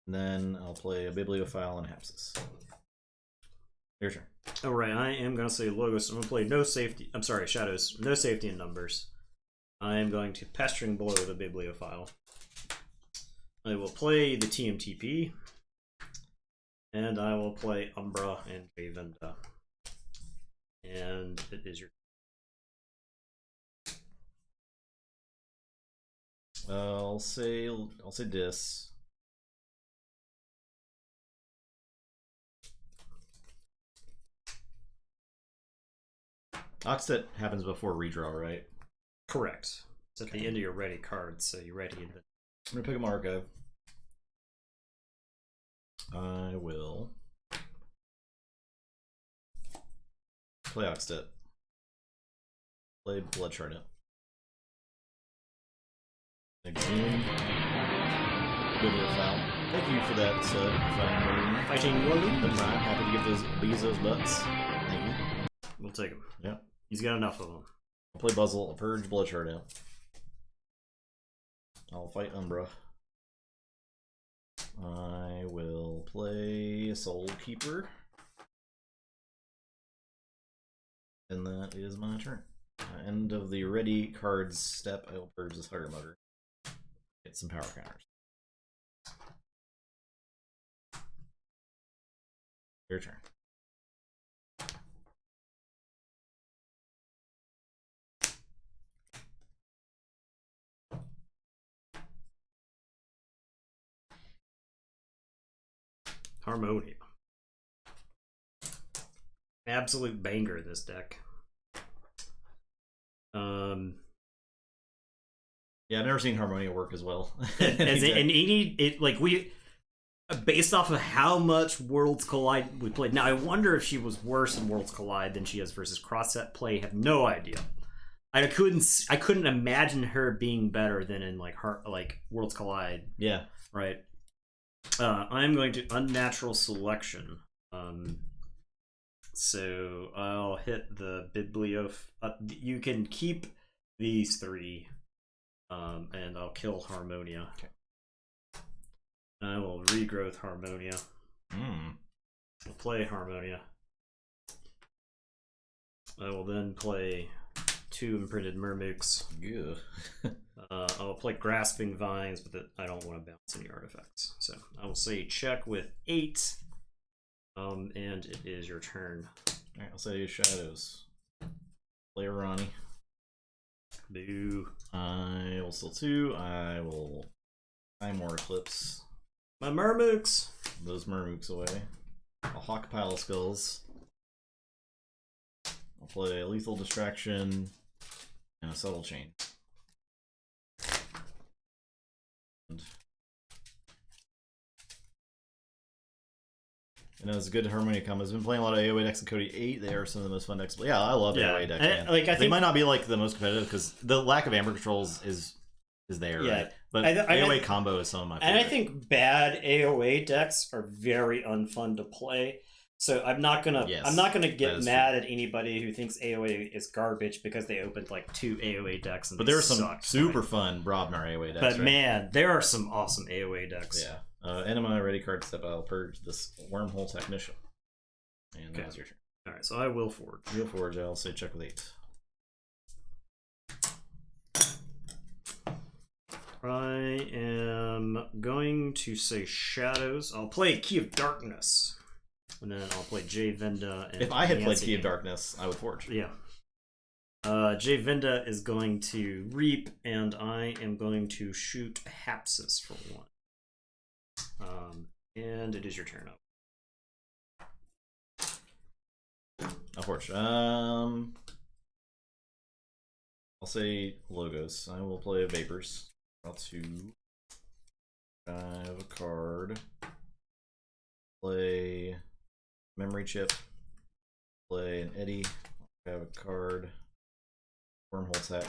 And then I'll play a Bibliophile and Hapsis. Your turn. Alright, I am gonna say Logos. I'm gonna play no safety. I'm sorry, Shadows. No safety in numbers. I am going to Pestering Blow the Bibliophile. I will play the TMTP. And I will play Umbra and Javenda. And it is your. I'll say Dis. Oxtet happens before redraw, right? Correct. It's at the end of your ready cards, so you're ready. I'm gonna pick a Archive. I will play Oxtet. Play Blood Shard. Again. Bibliophile. Thank you for that, Fighting Woolly. I'm happy to get those Bezos butts. Thank you. We'll take him. Yeah. He's got enough of them. I'll play Buzzle, Purge, Blood Shard out. I'll fight Umbra. I will play Soul Keeper. And that is my turn. End of the ready cards step. I will purge this Higher Motor. Get some power counters. Your turn. Harmonia. Absolute banger, this deck. Yeah, I've never seen Harmonia work as well. Based off of how much Worlds Collide we played. Now I wonder if she was worse in Worlds Collide than she is versus cross set play. Have no idea. I couldn't imagine her being better than in like Worlds Collide. Yeah. Right. I'm going to Unnatural Selection. So I'll hit the Biblioth. You can keep these three. And I'll kill Harmonia. Okay. I will regrowth Harmonia. I'll play Harmonia. I will then play 2 Imprinted Mermooks. Yeah. I'll play Grasping Vines, but I don't want to bounce any artifacts. So I will say check with 8. And it is your turn. Alright, I'll say Shadows. Play Ronnie. Boo. I will steal 2. I will Time War Eclipse. My Mermooks! Those Mermooks away. I'll Hawk Pile of Skulls. I'll play Lethal Distraction and a Subtle Chain. And it's a good Harmonia combo. I've been playing a lot of AoE decks in Cody 8. They are some of the most fun decks. Yeah, I love AoE decks. Man. I think they might not be like the most competitive because the lack of Amber controls is there. Yeah, right? But AoE combo is some of my favorite. And I think bad AoE decks are very unfun to play. So I'm not gonna get mad at anybody who thinks AoE is garbage because they opened like 2 AoE decks. But there are some super fun Brobnar AoE decks. But man, there are some awesome AoE decks. Yeah. Enema ready card step. I'll purge this Wormhole Technician. And that was your turn. Alright, so I will forge. Will forge, I'll say check with 8. I am going to say Shadows. I'll play Key of Darkness. And then I'll play Jay Venda. And if I had played Key of Darkness, I would forge. Yeah. Jay Venda is going to Reap, and I am going to shoot Hapsis for 1. And it is your turn up. I'll forge. I'll say Logos. I will play Vapors. Draw 2. I have a card. Play Memory Chip. Play an Eddy. I have a card. Wormhole Tech.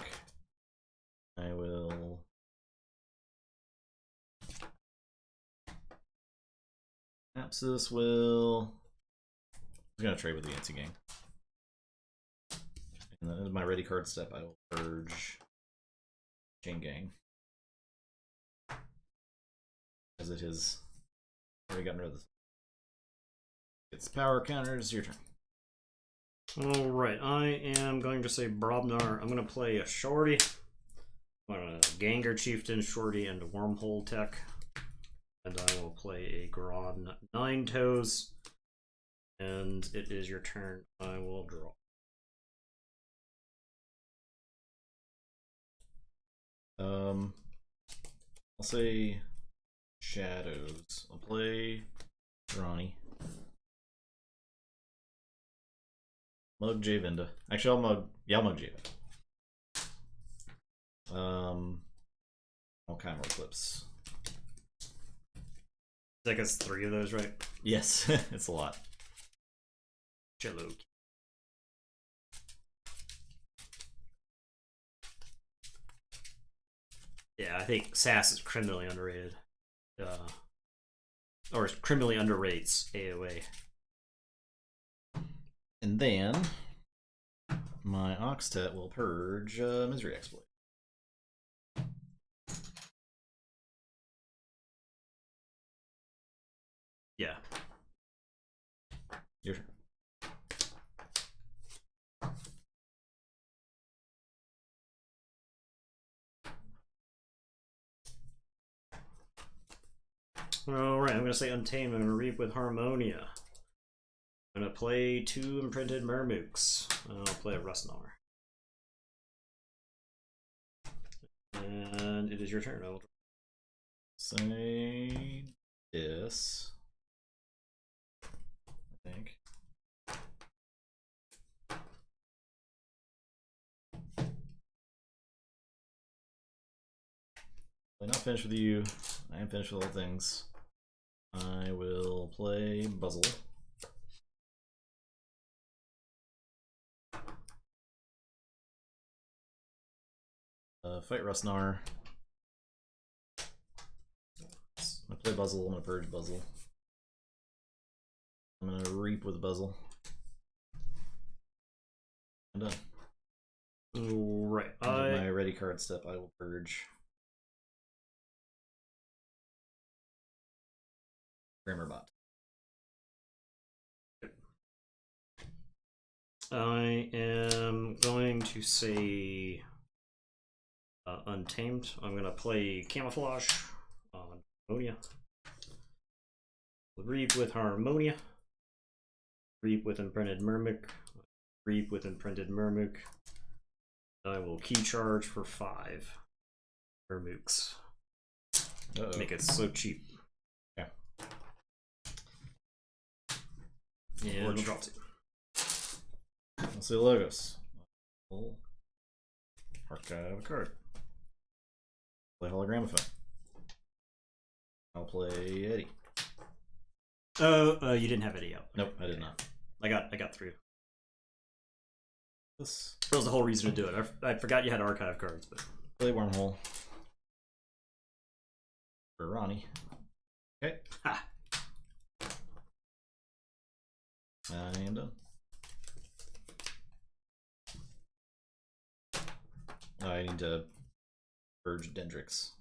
I will Apsis will. I'm gonna trade with the Yancy Gang. And then as my ready card step, I will purge Chain Gang. As it has already gotten rid of this. It's power counters, your turn. Alright, I am going to say Brobnar. I'm gonna play a Shorty. Ganger Chieftain, Shorty, and a Wormhole Tech. And I will play a Gron 9 Toes. And it is your turn. I will draw. I'll say Shadows. I'll play Ronnie. Mug J Venda. Actually, I'll mug. Yeah, I'll mug J Venda. All kind of Eclipse. I guess 3 of those, right? Yes, it's a lot. Jello. Yeah, I think Sass is criminally underrated. Or criminally underrates AoE. And then my Oxtet will purge Misery Exploit. Yeah. Your turn. Alright, I'm going to say Untamed. I'm going to Reap with Harmonia. I'm going to play 2 Imprinted Mermooks. I'll play a Rustnar. And it is your turn. I'll say this. not finished with you. I am finished with all things. I will play Buzzle. Fight Rustnar. I'm gonna play Buzzle. I'm gonna purge Buzzle. I'm gonna reap with Buzzle. I'm done. Right. My ready card step, I will purge. Grammerbot. I am going to say Untamed. I'm going to play Camouflage on Harmonia. Reap with Harmonia. Reap with Imprinted Murmuk. Reap with Imprinted Murmuk. I will key charge for 5 Murmuks. Make it so cheap. Yeah. Yeah, we'll drop 2. Let's see Logos. Archive a card. Play Hologramify. I'll play Eddie. Oh, you didn't have Eddie out. Nope, I did not. I got 3. This That was the whole reason to do it. I forgot you had archive cards, but play Wormhole. For Ronnie. Okay. ha. I am done. I need to purge Dendrix.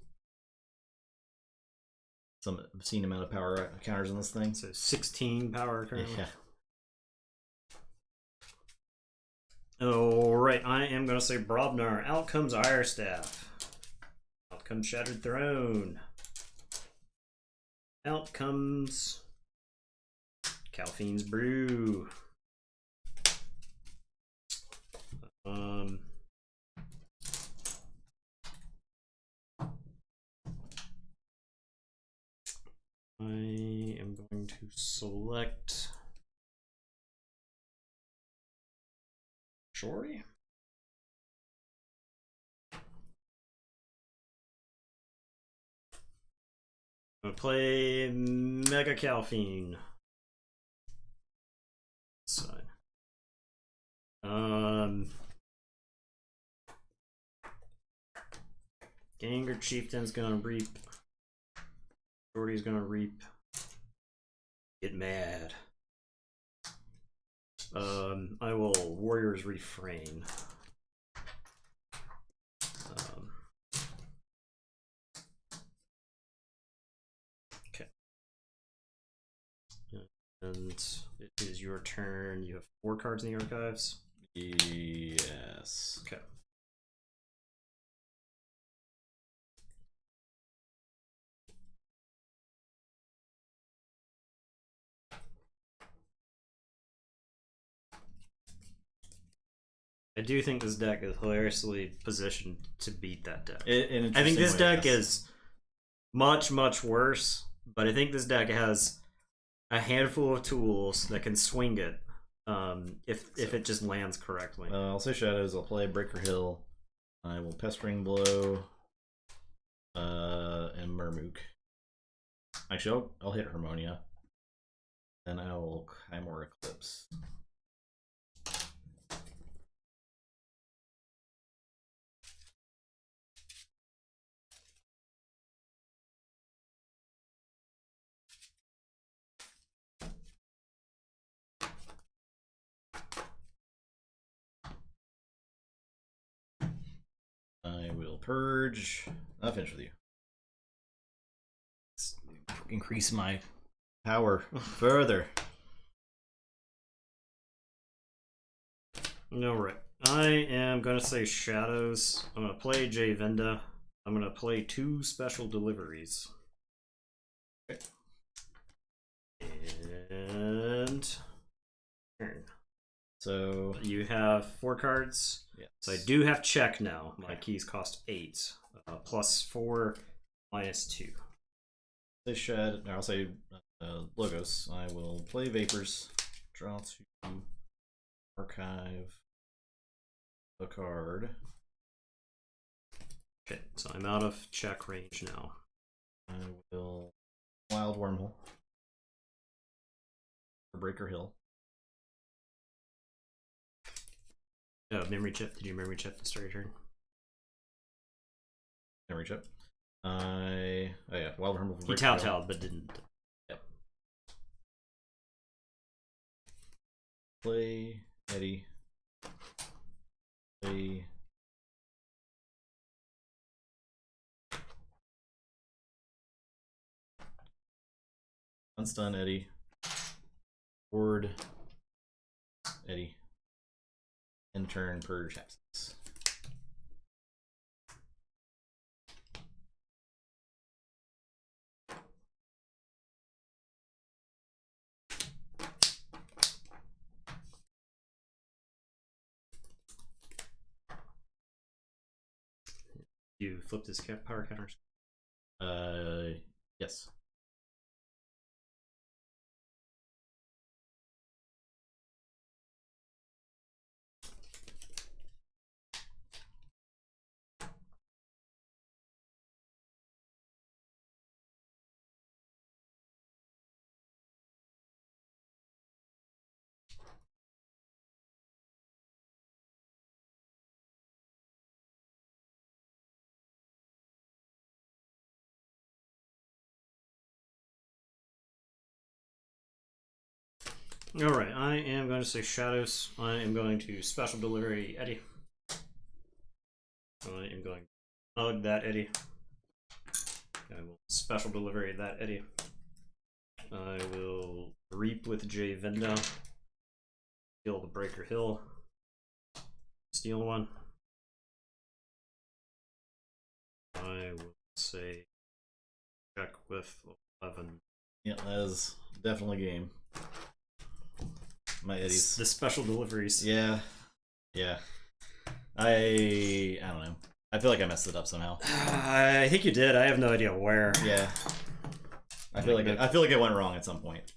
Some obscene amount of power counters on this thing. So 16 power currently. Yeah. Alright, I am going to say Brobnar. Out comes Irestaff. Out comes Shattered Throne. Out comes Calphine's Brew. I am going to select Shorty. I'm gonna play Mega Calphine. Side. Ganger Chieftain's gonna reap. Shorty's gonna reap. Get mad. I will Warriors Refrain. Okay. And it is your turn. You have 4 cards in the archives. Yes. Okay. I do think this deck is hilariously positioned to beat that deck. I think this deck is much, much worse, but I think this deck has a handful of tools that can swing it if it just lands correctly. I'll say Shadows. I'll play Breaker Hill. I will Pestering Blow and Murmuk. Actually, I'll hit Harmonia. Then I will Chimera Eclipse. I will purge. I'll finish with you. Let's increase my power further. Alright. I am going to say Shadows. I'm going to play Javenda. I'm going to play 2 special deliveries. Okay. And turn. So you have 4 cards. Yes. So I do have check now. My keys cost 8. Plus 4, minus 2. Say Shed. I'll say Logos. I will play Vapors. Draw 2. Archive a card. Okay, so I'm out of check range now. I will Wild Wormhole. Or Breaker Hill. Oh, memory chip. Did you memory chip to start your turn? Memory chip. Oh yeah, Wild Wormhole. He Tao but didn't. Yep. Play Eddie. Play. Unstun Eddie. Ward Eddie. End turn purge absence. You flip this power counters. Yes. Alright, I am going to say Shadows. I am going to Special Delivery Eddie. I am going to hug that Eddie. I will Special Delivery that Eddie. I will Reap with J Venda. Kill the Breaker Hill. Steal one. I will say check with 11. Yeah, that is definitely game. My Eddies. The special deliveries. Yeah. Yeah. I don't know. I feel like I messed it up somehow. I think you did. I have no idea where. Yeah. I feel like it went wrong at some point.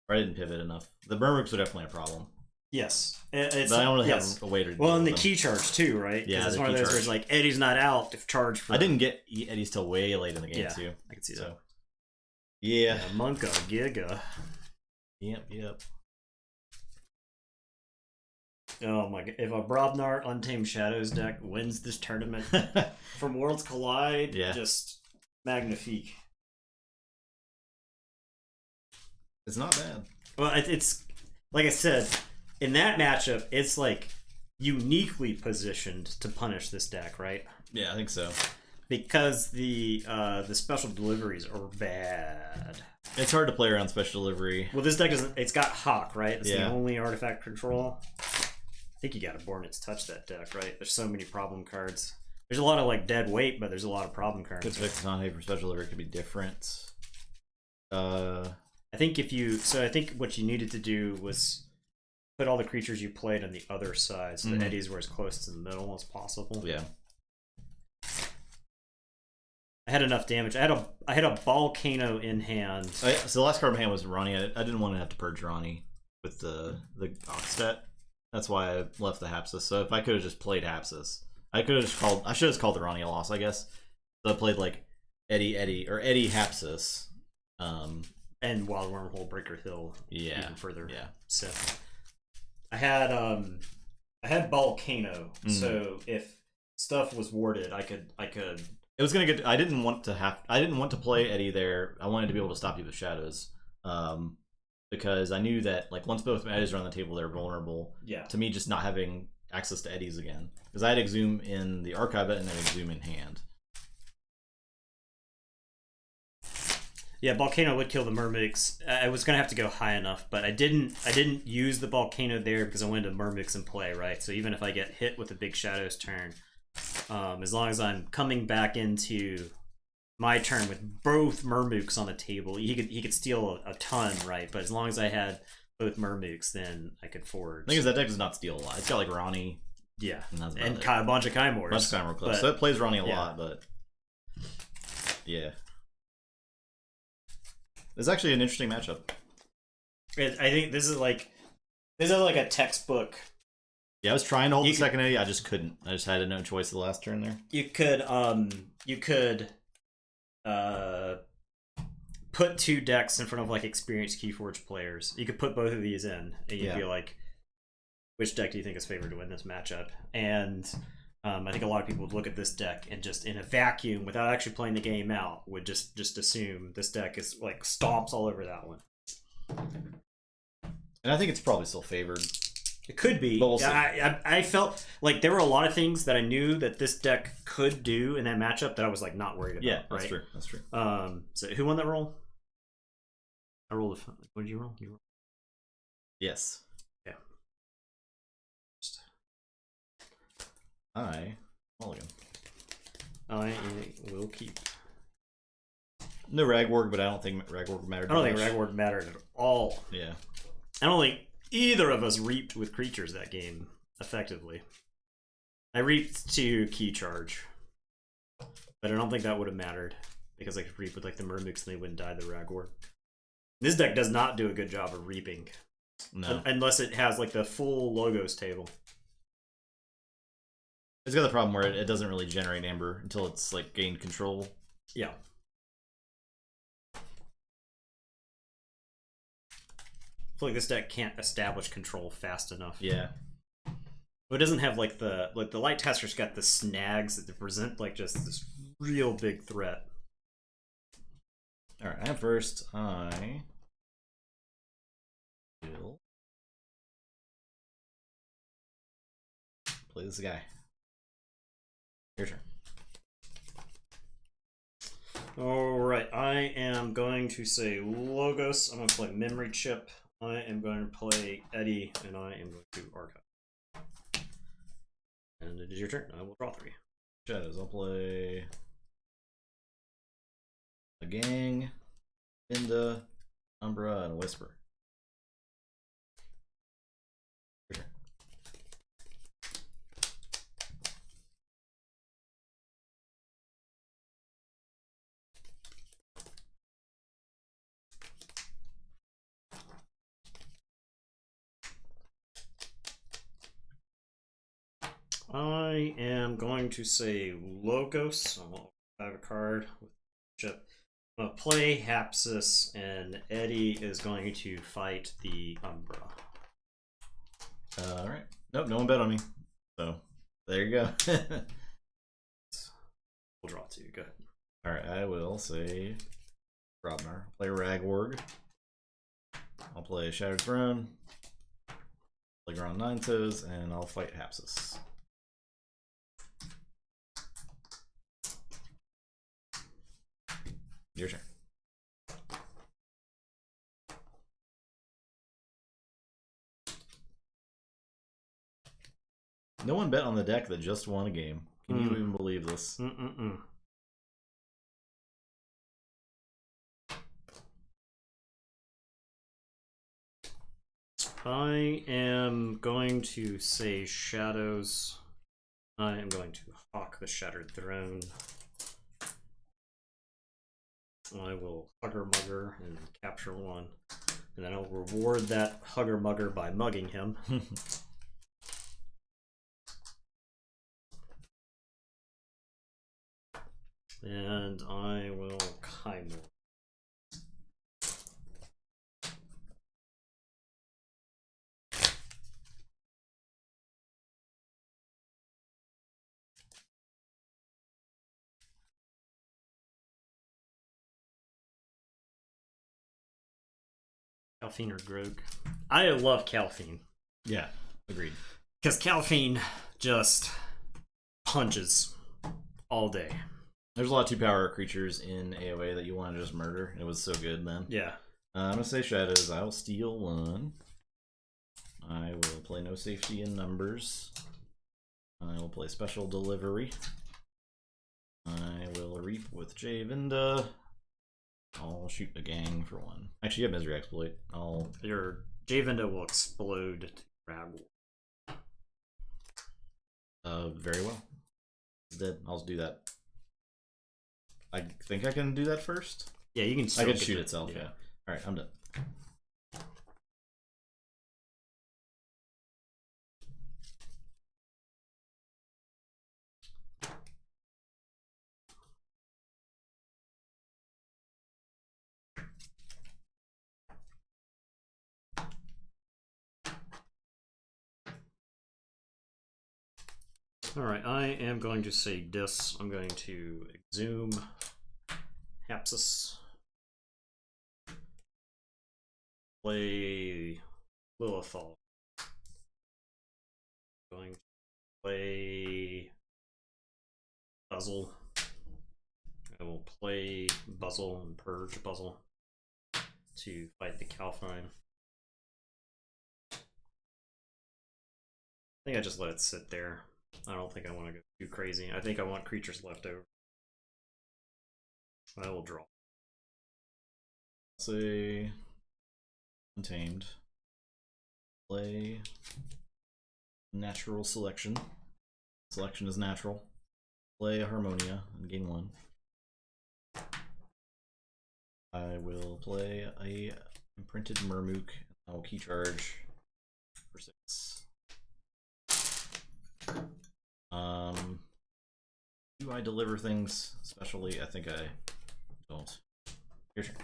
Or I didn't pivot enough. The Burmrooks were definitely a problem. Yes. But I don't really have a way to Well, and the key charge too, right? Yeah, it's one of those where it's like Eddie's not out if charge for. I didn't get Eddie's till way late in the game too. I can see that. Yeah. Monka, Giga. Yep. Oh my god! If a Brobnar Untamed Shadows deck wins this tournament from Worlds Collide, just magnifique. It's not bad. Well, it's like I said, in that matchup, it's like uniquely positioned to punish this deck, right? Yeah, I think so. Because the special deliveries are bad. It's hard to play around special delivery. Well, this deck doesn't. It's got Hawk, right? It's the only artifact control. I think you got to Born Its Touch that deck, right? There's so many problem cards. There's a lot of like dead weight, but there's a lot of problem cards. Because Vexon for special delivery could be different. I think I think what you needed to do was put all the creatures you played on the other side, so the Eddies were as close to the middle as possible. Yeah. I had enough damage. I had a Volcano in hand. So the last card in hand was Ronnie. I didn't want to have to purge Ronnie with the Oxtet. That's why I left the Hapsis. So if I could have just played Hapsis, I should have just called the Ronnie a loss, I guess. So I played like Eddie Hapsis. And Wild Wormhole Breaker Hill. Yeah. Even further. Yeah. So I had Volcano. So if stuff was warded, I could It was gonna get. I didn't want to play Eddie there. I wanted to be able to stop you with shadows, because I knew that like once both Eddies are on the table, they're vulnerable. Yeah. To me, just not having access to Eddies again, because I had Exhume in the archive and then Exhume in hand. Yeah, Volcano would kill the Myrmidix. I was gonna have to go high enough, but I didn't use the Volcano there because I wanted a Myrmidix in play, right? So even if I get hit with a big Shadows turn, as long as I'm coming back into my turn with both Myrmidix on the table, he could steal a ton, right? But as long as I had both Myrmidix, then I could forge. The thing is, that deck does not steal a lot. It's got like Ronnie. Yeah, and a bunch of Kymors. So it plays Ronnie a lot, but yeah. It's actually an interesting matchup. I think this is like a textbook Yeah, I was trying to hold the second Eddie. I just couldn't. I just had no choice the last turn there. You could put 2 decks in front of like experienced Keyforge players. You could put both of these in, and you'd be like, which deck do you think is favored to win this matchup? And I think a lot of people would look at this deck and just in a vacuum, without actually playing the game out, would just assume this deck is like stomps all over that one. And I think it's probably still favored. It could be. We'll I felt like there were a lot of things that I knew that this deck could do in that matchup that I was like not worried about. Yeah, that's right? true. That's true. So who won that roll? I rolled a. What did you roll? You rolled. Yes. Yeah. Mulligan. I will keep. No Ragwork, but I don't think Ragwork mattered. I don't think Ragwork mattered at all. Yeah. I don't think either of us reaped with creatures that game effectively. I reaped to key charge, but I don't think that would have mattered because I could reap with like the Murmix and they wouldn't die the Ragwork. This deck does not do a good job of reaping. No. Unless it has like the full logos table. It's got the problem where it doesn't really generate amber until it's like gained control. Yeah. I feel like this deck can't establish control fast enough. Yeah. It doesn't have like the light tester's got the snags that present like just this real big threat. Alright, at first I will play this guy. Your turn. Alright, I am going to say Logos. I'm going to play Memory Chip. I am going to play Eddie, and I am going to Archive. And it is your turn. I will draw 3. Shadows. I'll play a Gang, Inda, Umbra, and a Whisper. Your turn. I am going to say Logos. I'll have a card with Chip. I'm going to play Hapsis, and Eddie is going to fight the Umbra. Alright. Nope, no one bet on me. So, there you go. We'll draw 2. Go ahead. Alright, I will say Grobnar. Play Ragworg. I'll play Shattered Throne. Play Ground Nine Toes, and I'll fight Hapsis. Your turn. No one bet on the deck that just won a game. Can you even believe this? I am going to say Shadows. I am going to hawk the Shattered Throne. I will Hugger Mugger and capture 1. And then I'll reward that Hugger Mugger by mugging him. And I will Kymor. Calfine or Grog. I love Calfine. Yeah, agreed. Because Calfine just punches all day. There's a lot of 2-power creatures in AoA that you want to just murder. It was so good then. Yeah. I'm going to say Shadows. I will steal 1. I will play No Safety in Numbers. I will play Special Delivery. I will Reap with Javinda. I'll shoot a Gang for 1. Actually, you have Misery Exploit. Your Javinda will explode to Ragwork. Very well. It's dead. I'll do that. I think I can do that first. Yeah, you can. I can shoot itself. Yeah. All right, I'm done. Alright, I am going to say dis. I'm going to exhume Hapsis. Play Lilithal. Going to play Puzzle. I will play Buzzle and Purge Buzzle to fight the Calfine. I think I just let it sit there. I don't think I want to go too crazy. I think I want creatures left over. I will draw. Say Untamed. Play Natural Selection. Selection is natural. Play a Harmonia and gain 1. I will play a Imprinted Murmook. I will key charge for 6. Do I deliver things specially? I think I don't. Your turn.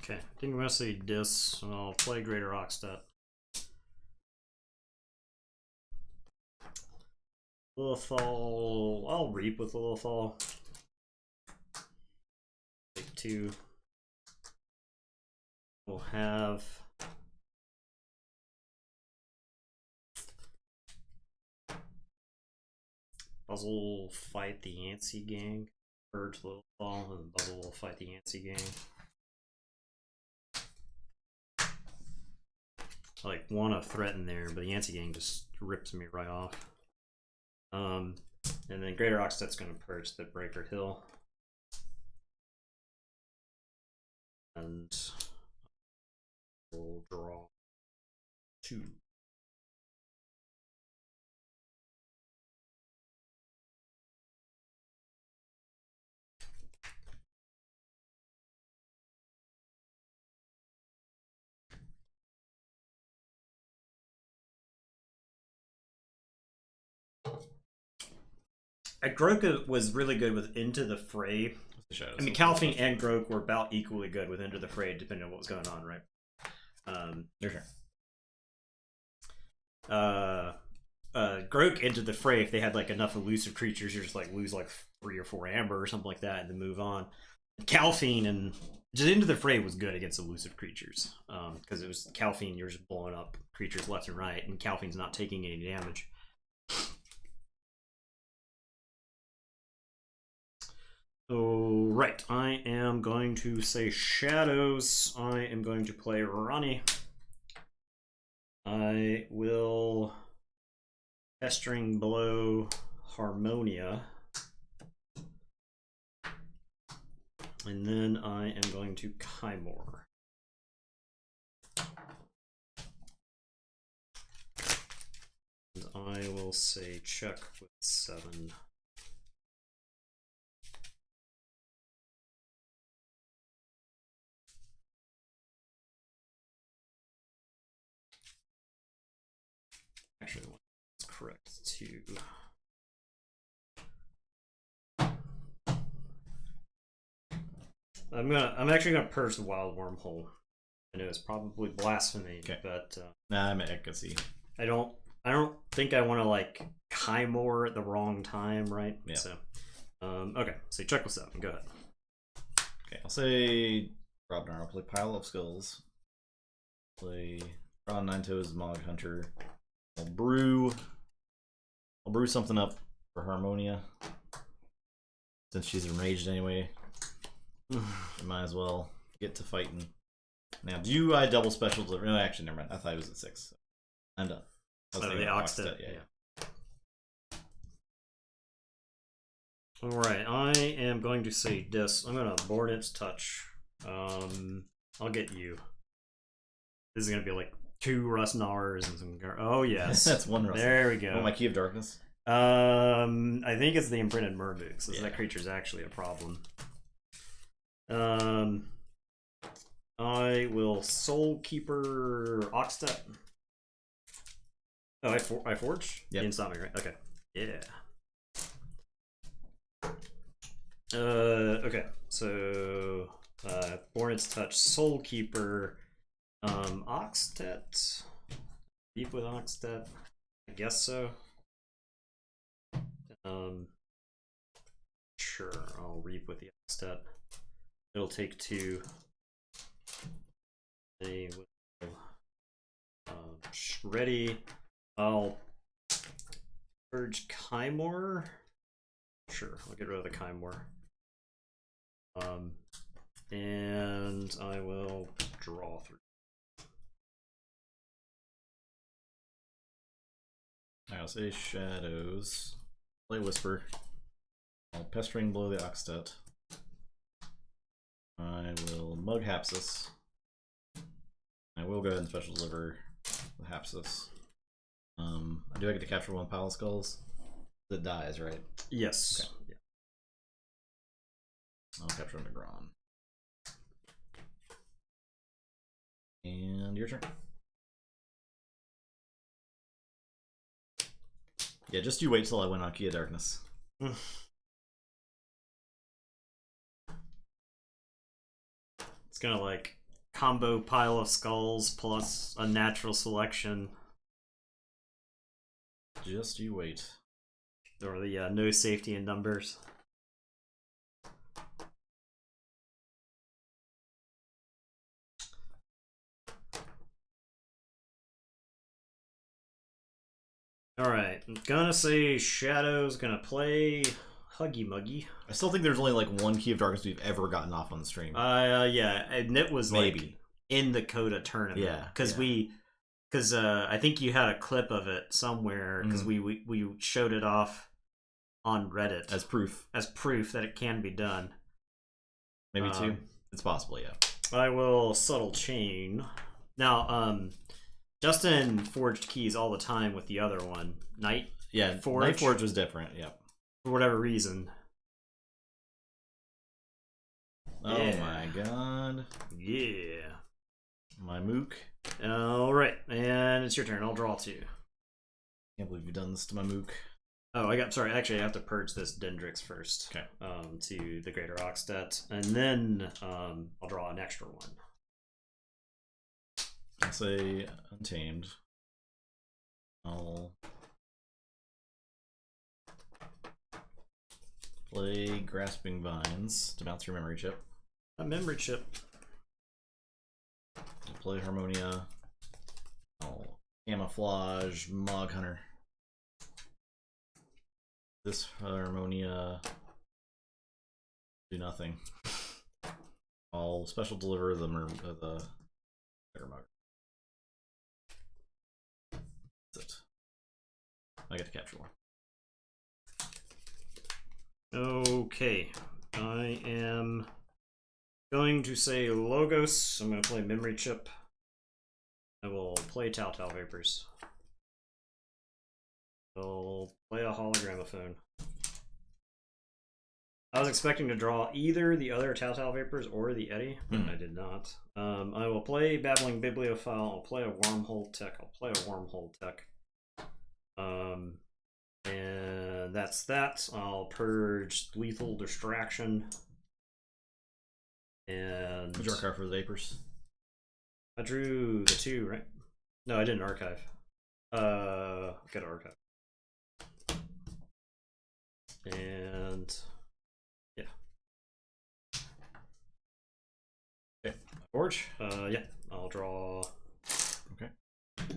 Okay, I think I'm going to say dis, and I'll play Greater Oxtet. Lilithal, I'll reap with Lilithal. Take 2. We'll have Buzzle fight the Yancey gang. Purge Lilithal, and Buzzle will fight the Yancey gang. I like want to threaten there, but the Yancey gang just rips me right off. And then Greater Oxtet's going to purge the Breaker Hill. And we'll draw 2. Grok was really good with Into the Fray. I mean, Calfine and Grok were about equally good with Into the Fray, depending on what was going on, right? Your turn. Grok Into the Fray, if they had like enough elusive creatures, you just like lose like 3 or 4 amber or something like that and then move on. Calfine and just Into the Fray was good against elusive creatures because it was Calfine, you're just blowing up creatures left and right, and Calfine's not taking any damage. Oh, right. I am going to say Shadows. I am going to play Ronnie. I will Pestering Blow Harmonia. And then I am going to Kymor. And I will say check with 7. Actually, that's correct too. I'm actually gonna purge the Wild Wormhole. I know it's probably blasphemy, okay. But nah, I can see. I don't think I want to like Kymor at the wrong time, right? Yeah. So, okay. So check with 7. Go ahead. Okay, I'll say Robnar. I'll play Pile of Skulls. Play Ron Nine Toes Mog Hunter. I'll brew something up for Harmonia. Since she's enraged anyway, I might as well get to fighting. Now, do I double special deliver? No, actually, never mind. I thought it was at 6. I'm done. The Oxtet, yeah. Alright, I am going to say dis. I'm going to board its touch. I'll get you. This is going to be like 2 Rust Gnawers and some. Oh yes, That's one Rust. There we go. Oh, my Key of Darkness. I think it's the imprinted Murbook, so Yeah. that creature's actually a problem. I will Soul Keeper Oxtet. Oh, I forge? Yep. You stop me, right? Okay. Yeah. Okay. So, Hornet's Touch, Soul Keeper, Oxtet. Deep with Oxtet. I guess so. Sure, I'll Reap with the Oxtet. It'll take 2. They will ready. I'll purge Kymor. Sure, I'll get rid of the Kymor. And I will draw 3. I'll say Shadows. Play Whisper. I'll Pestering Blow the Oxtet. I will Mug Hapsis. I will go ahead and Special Deliver the Hapsis. Do I get to capture 1 Pile of Skulls? That dies, right? Yes. Okay. Yeah. I'll capture Negron. And your turn. Yeah, just you wait till I win on Key of Darkness. It's gonna like combo Pile of Skulls plus a natural selection. Just you wait. Or the no safety in numbers. Alright, I'm gonna say Shadow's gonna play Huggy Muggy. I still think there's only like 1 Key of Darkness we've ever gotten off on the stream. Yeah, and it was Maybe. like in the Coda tournament. Yeah, because I think you had a clip of it somewhere because we showed it off on Reddit As proof. that it can be done. Maybe 2. It's possible, yeah. I will Subtle Chain. Now, Justin forged keys all the time with the other one. Night Forge? Night Forge was different, yep. For whatever reason. Oh Yeah. my god. Yeah. My Mook. Alright, and it's your turn. I'll draw 2. Can't believe you've done this to my Mook. Oh, sorry, actually I have to purge this Dendrix first. Okay. To the Greater Oxtet. And then I'll draw an extra one. I'll say Untamed. I'll play Grasping Vines to bounce your memory chip. A memory chip. I'll play Harmonia. I'll Camouflage Mog Hunter. This Harmonia do nothing. I'll Special Deliver the Mug. That's it. I get to capture 1. Okay. I am going to say Logos. I'm going to play Memory Chip. I will play Telltale Vapors. I'll play a Hologramophone. I was expecting to draw either the other Telltale Vapors or the Eddy, but I did not. I will play Babbling Bibliophile. I'll play a Wormhole Tech. And that's that. I'll purge Lethal Distraction. And Draw a card for the Vapors. I drew the 2, right? No, I didn't archive. Got to archive. And yeah. Okay. Forge? Yeah. I'll draw. Okay.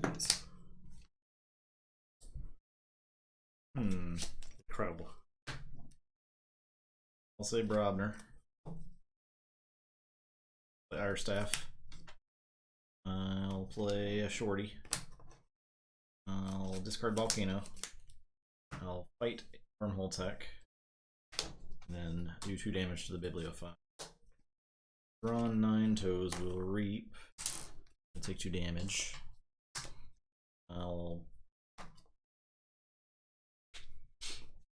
Nice. Incredible. I'll say Brobner. Play Iron Staff. I'll play a Shorty. I'll discard Volcano. I'll fight Wormhole Tech. And then do 2 damage to the Bibliophile. Draw 9 toes, will Reap. I'll take 2 damage.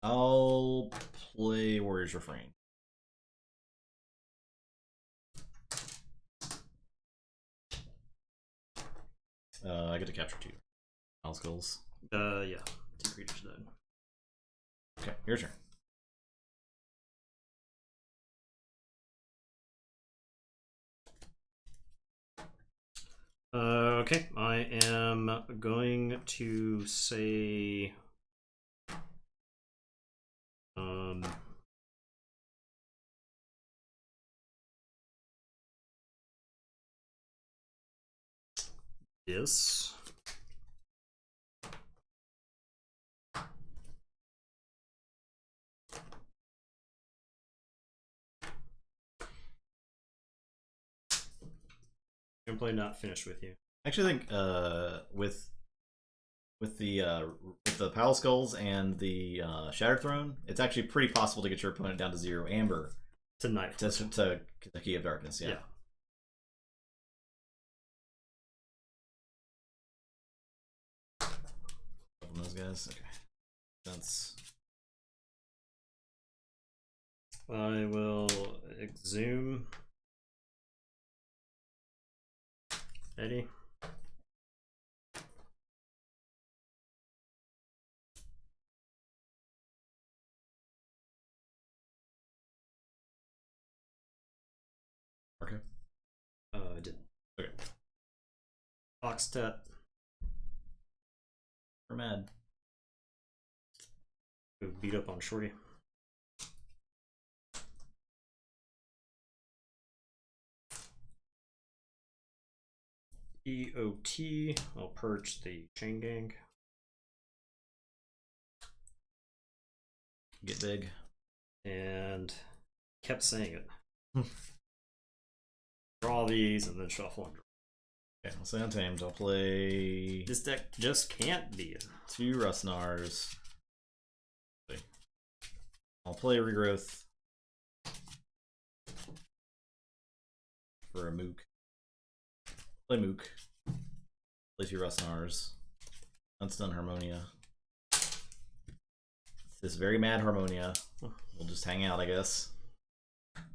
I'll play Warrior's Refrain. I get to capture 2 Battle Skulls. Yeah. 2 creatures dead. Okay, your turn. Okay, I am going to say this. Gameplay not finished with you. I actually think with the Pal Skulls and the Shattered Throne, it's actually pretty possible to get your opponent down to 0 amber Tonight. to the Key of Darkness. Yeah. Those guys. Okay. That's. I will exhume Eddie. Okay. I did. Okay. Oxtet. We're mad. Go beat up on Shorty. EOT. I'll purge the chain gang. Get big. And kept saying it. Draw these and then shuffle and draw. Okay, I'll say Untamed. I'll play. This deck just can't be it. 2 Rustnars. I'll play Regrowth for a Mook. Play Mook. Play 2 Rustnars. Unstun Harmonia. This very mad Harmonia. We'll just hang out, I guess.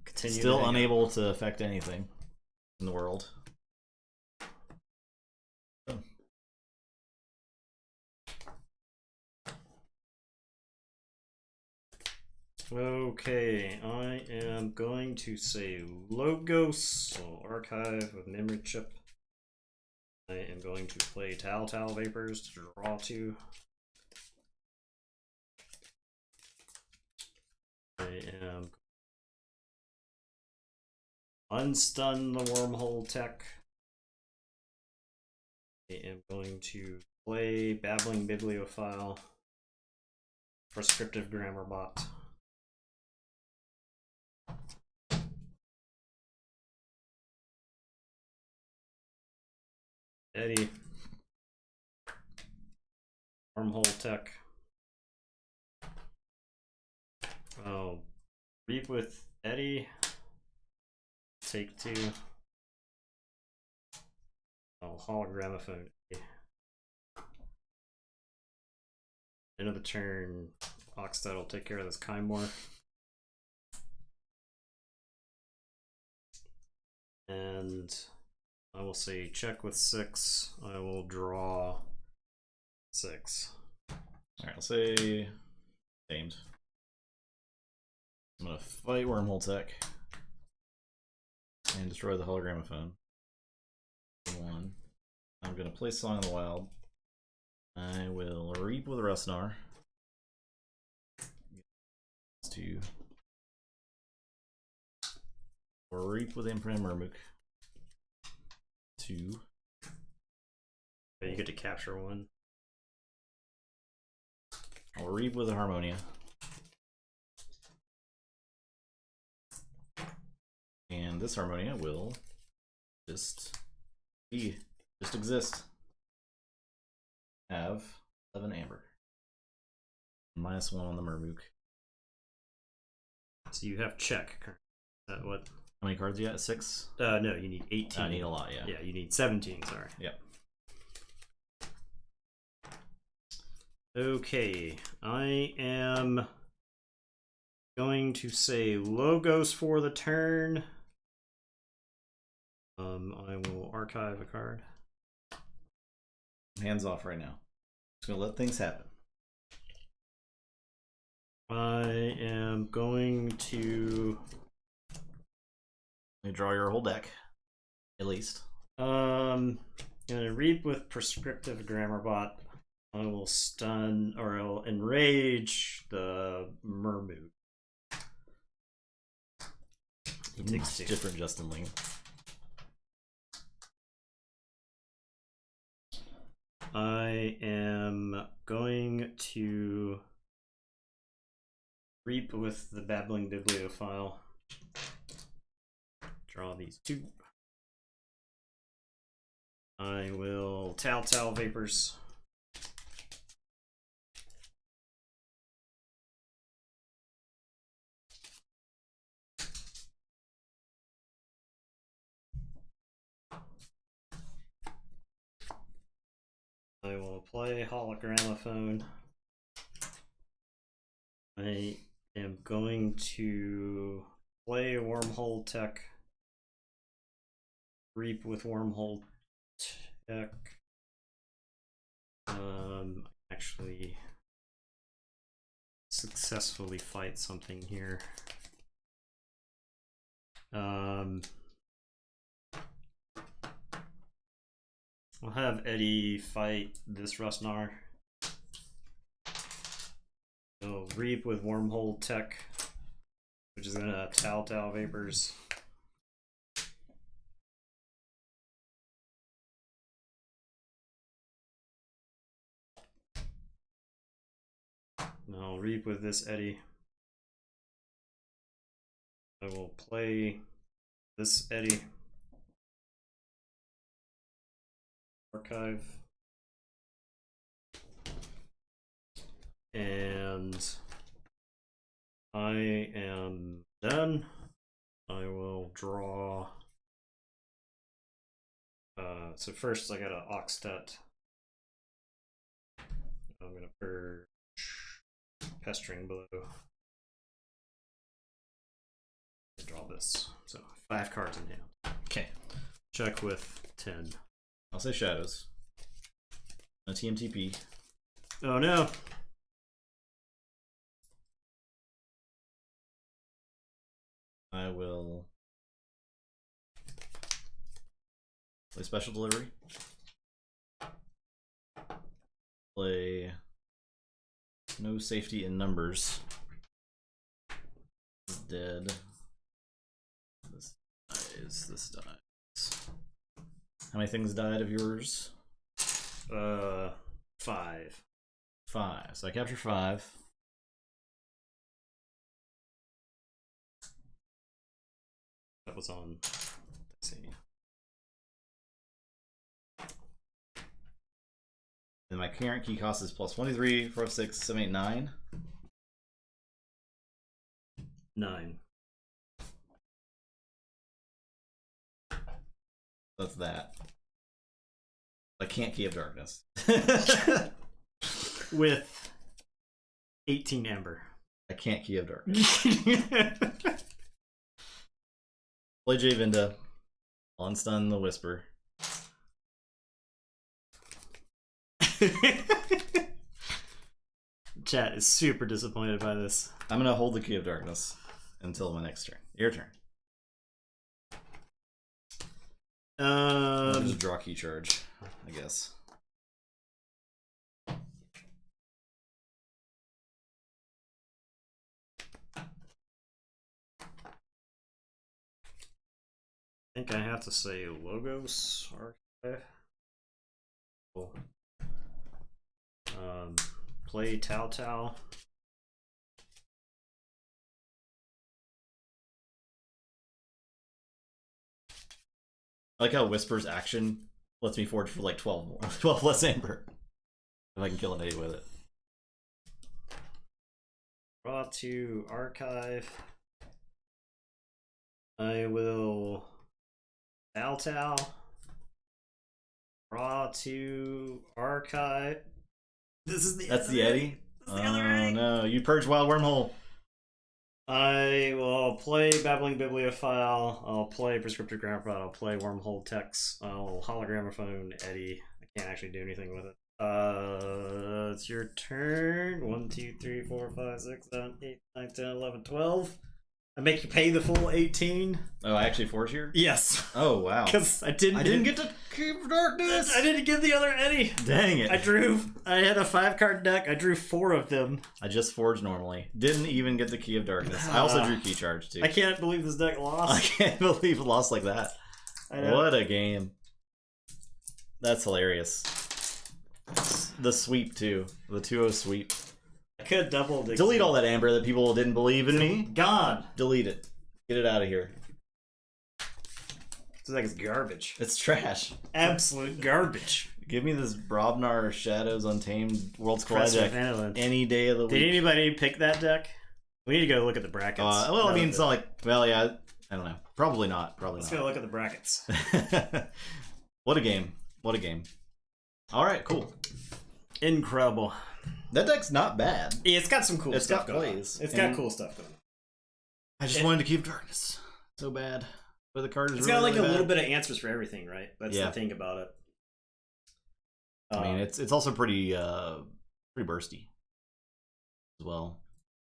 Continue. Still unable to affect anything in the world. Okay, I am going to say Logos, so Archive of Memory Chip. I am going to play Tal Vapors to draw 2. I am unstun the Wormhole Tech. I am going to play Babbling Bibliophile, Prescriptive Grammar Bot. Eddie. Wormhole Tech. Oh, Reap with Eddie. Take 2. Oh, Hologramophone. End of the turn, Oxtet will take care of this Kymor. And I will say check with 6. I will draw 6. Alright, I'll say Tamed. I'm gonna fight Wormhole Tech and destroy the Hologramophone. 1. I'm gonna play Song of the Wild. I will Reap with Rustnar. 2. Or Reap with Imprint Murmuk. 2. You get to capture 1. I'll Reap with a Harmonia. And this Harmonia will just exist. Have 11 amber. -1 on the Murmuk. So you have check. Is that what? How many cards you got? 6? No, you need 18. I need a lot, yeah. Yeah, you need 17, sorry. Yep. Okay, I am going to say Logos for the turn. I will archive a card. Hands off right now. Just gonna let things happen. I am going to draw your whole deck, at least. gonna reap with Prescriptive Grammar Bot. I will stun or I'll enrage the Mermood. He takes 2. Different Justin Ling. I am going to reap with the Babbling Bibliophile. Draw these 2. I will Tao Vapors. I will play Hologramophone. I am going to play Wormhole Tech. Reap with Wormhole Tech. Actually successfully fight something here. I'll have Eddie fight this Rustnar. He'll reap with Wormhole Tech, which is gonna Tao Vapors. And I'll reap with this Eddie. I will play this Eddie. Archive. And I am done. I will draw. So first I got an Oxtet. I'm gonna purge Pestering Blow. Draw this. So 5 cards in hand. Okay. Check with 10. I'll say Shadows. A TMTP. Oh no. I will play Special Delivery. Play No Safety in Numbers. Dead. This dies. This dies. How many things died of yours? 5. 5. So I capture 5. That was on. Let's see. And my current key cost is plus 23, 4, 6, 7, 8, 9. 9. That's that. I can't Key of Darkness. With 18 Amber. I can't Key of Darkness. Play Javinda. Unstun the Whisper. Chat is super disappointed by this. I'm gonna hold the Key of Darkness until my next turn. Your turn. I'll just draw Key Charge, I guess. I think I have to say Logos Archive. Cool. Play Tao. I like how Whisper's action lets me forge for like 12 more. 12 less Amber. If I can kill an 8 with it. Draw to Archive. I will Tao. Draw to Archive. This is the That's the Eddie? This is the other Eddie. No, you purge Wild Wormhole. I will play Babbling Bibliophile. I'll play Prescriptive Grammar. I'll play Wormhole Text. I'll Hologramophone Eddie. I can't actually do anything with it. It's your turn. 1, 2, 3, 4, 5, 6, 7, 8, 9, 10, 11, 12. I make you pay the full 18. Oh, I actually force here? Yes. Oh, wow. Because I didn't get to Keep Darkness! I didn't get the other Eddie. Dang it. I had a 5-card deck. I drew 4 of them. I just forged normally. Didn't even get the Key of Darkness. I also drew Key Charge, too. I can't believe this deck lost. I can't believe it lost like that. What a game. That's hilarious. The sweep, too. The 2-0 sweep. I could double delete all that Amber that people didn't believe in me. Gone. Delete it. Get it out of here. It's like it's garbage. It's trash. Absolute garbage. Give me this Brobnar Shadows Untamed Worlds Collide deck any day of the week. Did anybody pick that deck? We need to go look at the brackets. Well, I mean, it's not like, well, yeah, I don't know. Probably not. Let's go look at the brackets. What a game. What a game. All right, cool. Incredible. That deck's not bad. Yeah, it's got some cool stuff going on. It's got cool stuff going on. I just wanted to keep Darkness so bad. But the card is it's really, got like really a bad. little bit of answers for everything, right? That's the thing about it. I mean, it's also pretty bursty as well.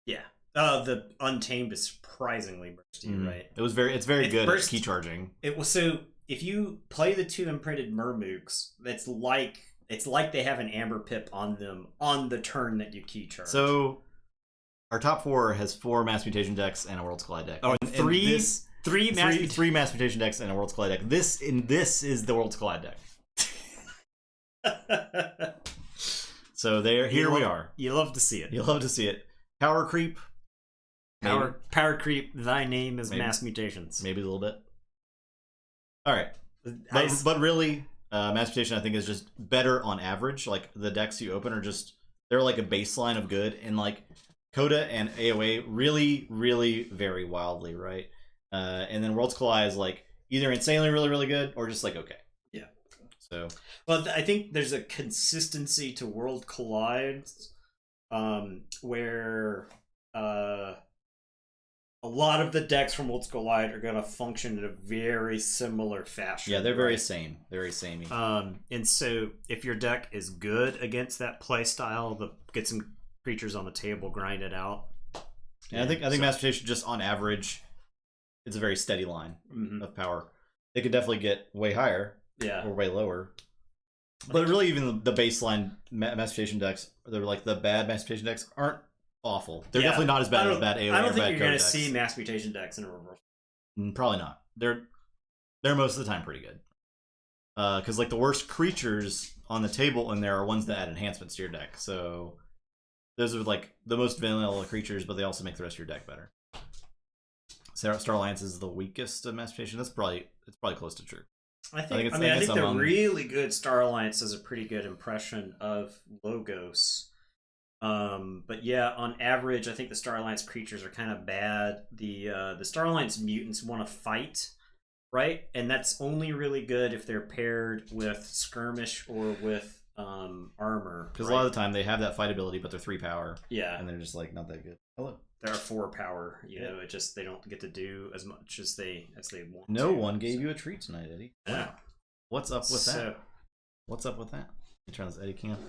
Yeah. The Untamed is surprisingly bursty, right? It's very good at key charging. It was so if you play the 2 imprinted Mermooks, it's like they have an Amber Pip on them on the turn that you key charge. So our top 4 has 4 Mass Mutation decks and a Worlds Collide deck. Oh, and three Mass Mutation decks and a Worlds Collide deck. This is the Worlds Collide deck. So here we are. You love to see it. You love to see it. Power creep. Power creep. Thy name is Mass Mutations. Maybe a little bit. All right, but really, Mass Mutation I think is just better on average. Like the decks you open they're like a baseline of good, and like Coda and AOA really, really vary wildly, right? And then Worlds Collide is like either insanely really, really good or just like okay. Yeah. So. Well, I think there's a consistency to World Collide, where a lot of the decks from Worlds Collide are going to function in a very similar fashion. Yeah, they're very same. Very samey. And so if your deck is good against that play style, get some creatures on the table, grind it out. And I think Mass Mutation just on average, it's a very steady line of power. They could definitely get way higher, or way lower. But really, even the baseline Mass Mutation decks, they're like the bad Mass Mutation decks aren't awful. They're definitely not as bad as bad AoE. I don't think you're going to see Mass Mutation decks in a reversal. Probably not. They're most of the time pretty good. Because like the worst creatures on the table in there are ones that add enhancements to your deck. So those are like the most vanilla creatures, but they also make the rest of your deck better. Star Alliance is the weakest of Mass Mutation. It's probably close to true. I think the really good Star Alliance does a pretty good impression of Logos. But yeah, on average, I think the Star Alliance creatures are kind of bad. The Star Alliance mutants want to fight, right? And that's only really good if they're paired with Skirmish or with armor. Because a lot of the time they have that fight ability, but they're 3 power. Yeah, and they're just like not that good. Hello. They're 4 power. You know, it just they don't get to do as much as they want. No one gave you a treat tonight, Eddie. Yeah. What's up with that? What's up with that? Let me turn this Eddie King up.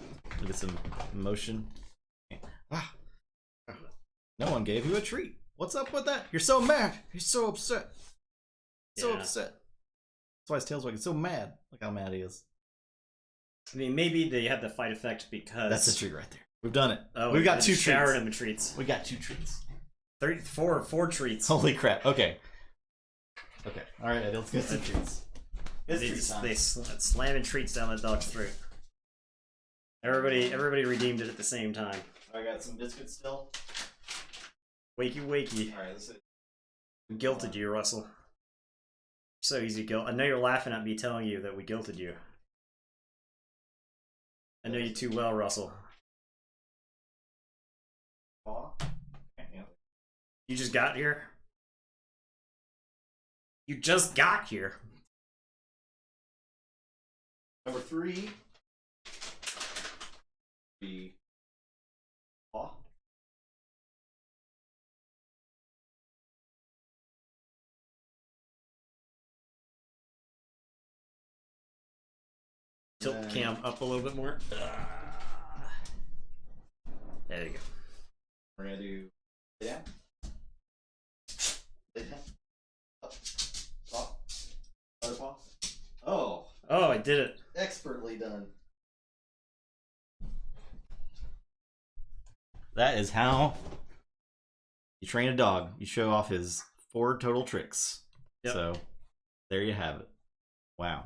Look at some motion. No one gave you a treat. What's up with that? You're so mad. You're so upset. So upset. That's why his tail's wagging. So mad. Look how mad he is. I mean, maybe they have the fight effect because that's a treat right there. We've done it. Oh, we've got 2 treats. Showered him with treats. We got 2 treats. 4 treats. Holy crap. Okay. Okay. All right, Eddie, let's get some treats. They slamming treats down the dog's throat. Everybody redeemed it at the same time. I got some biscuits still. Wakey. All right, let's see. We guilted you, Russell. So easy to guilt. I know you're laughing at me telling you that we guilted you. I know you too well, Russell. You just got here? You just got here. Number 3. The tilt the cam up a little bit more. There you go. We're gonna do lay down. Lay down. Up. Top. Other paw. Oh. Oh, I did it. Expertly done. That is how you train a dog. You show off his 4 total tricks. Yep. So there you have it. Wow.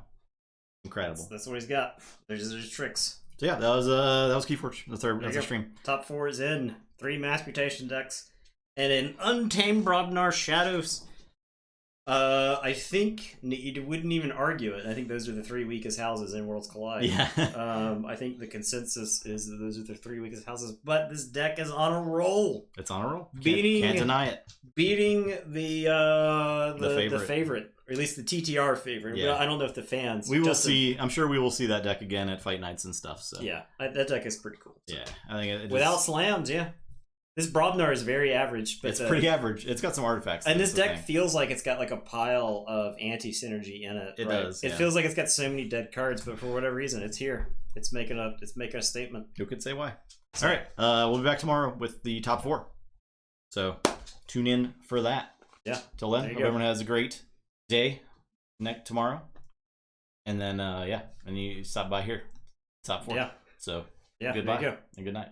Incredible. That's what he's got. There's his tricks. So yeah, that was Keyforge. That's our stream. Top 4 is in. 3 mass mutation decks. And an Untamed Brobnar Shadows. I think you wouldn't even argue it. I think those are the 3 weakest houses in Worlds Collide. Yeah. I think the consensus is that those are the 3 weakest houses. But this deck is on a roll. It's on a roll. Beating, can't deny it. Beating the favorite. Or at least the TTR favorite. Yeah. I don't know if the fans. We will see. I'm sure we will see that deck again at Fight Nights and stuff. So yeah, that deck is pretty cool. Yeah, I think it without slams, yeah. This Brobnar is very average, but it's pretty average. It's got some artifacts, and this deck feels like it's got like a pile of anti-synergy in it. It does. It feels like it's got so many dead cards, but for whatever reason, it's here. It's making a statement. Who could say why? So, all right, we'll be back tomorrow with the top 4. So tune in for that. Yeah. Till then, hope everyone has a great day. Tomorrow, and then and you stop by here, top 4. Yeah. So yeah, goodbye there you go. and good night.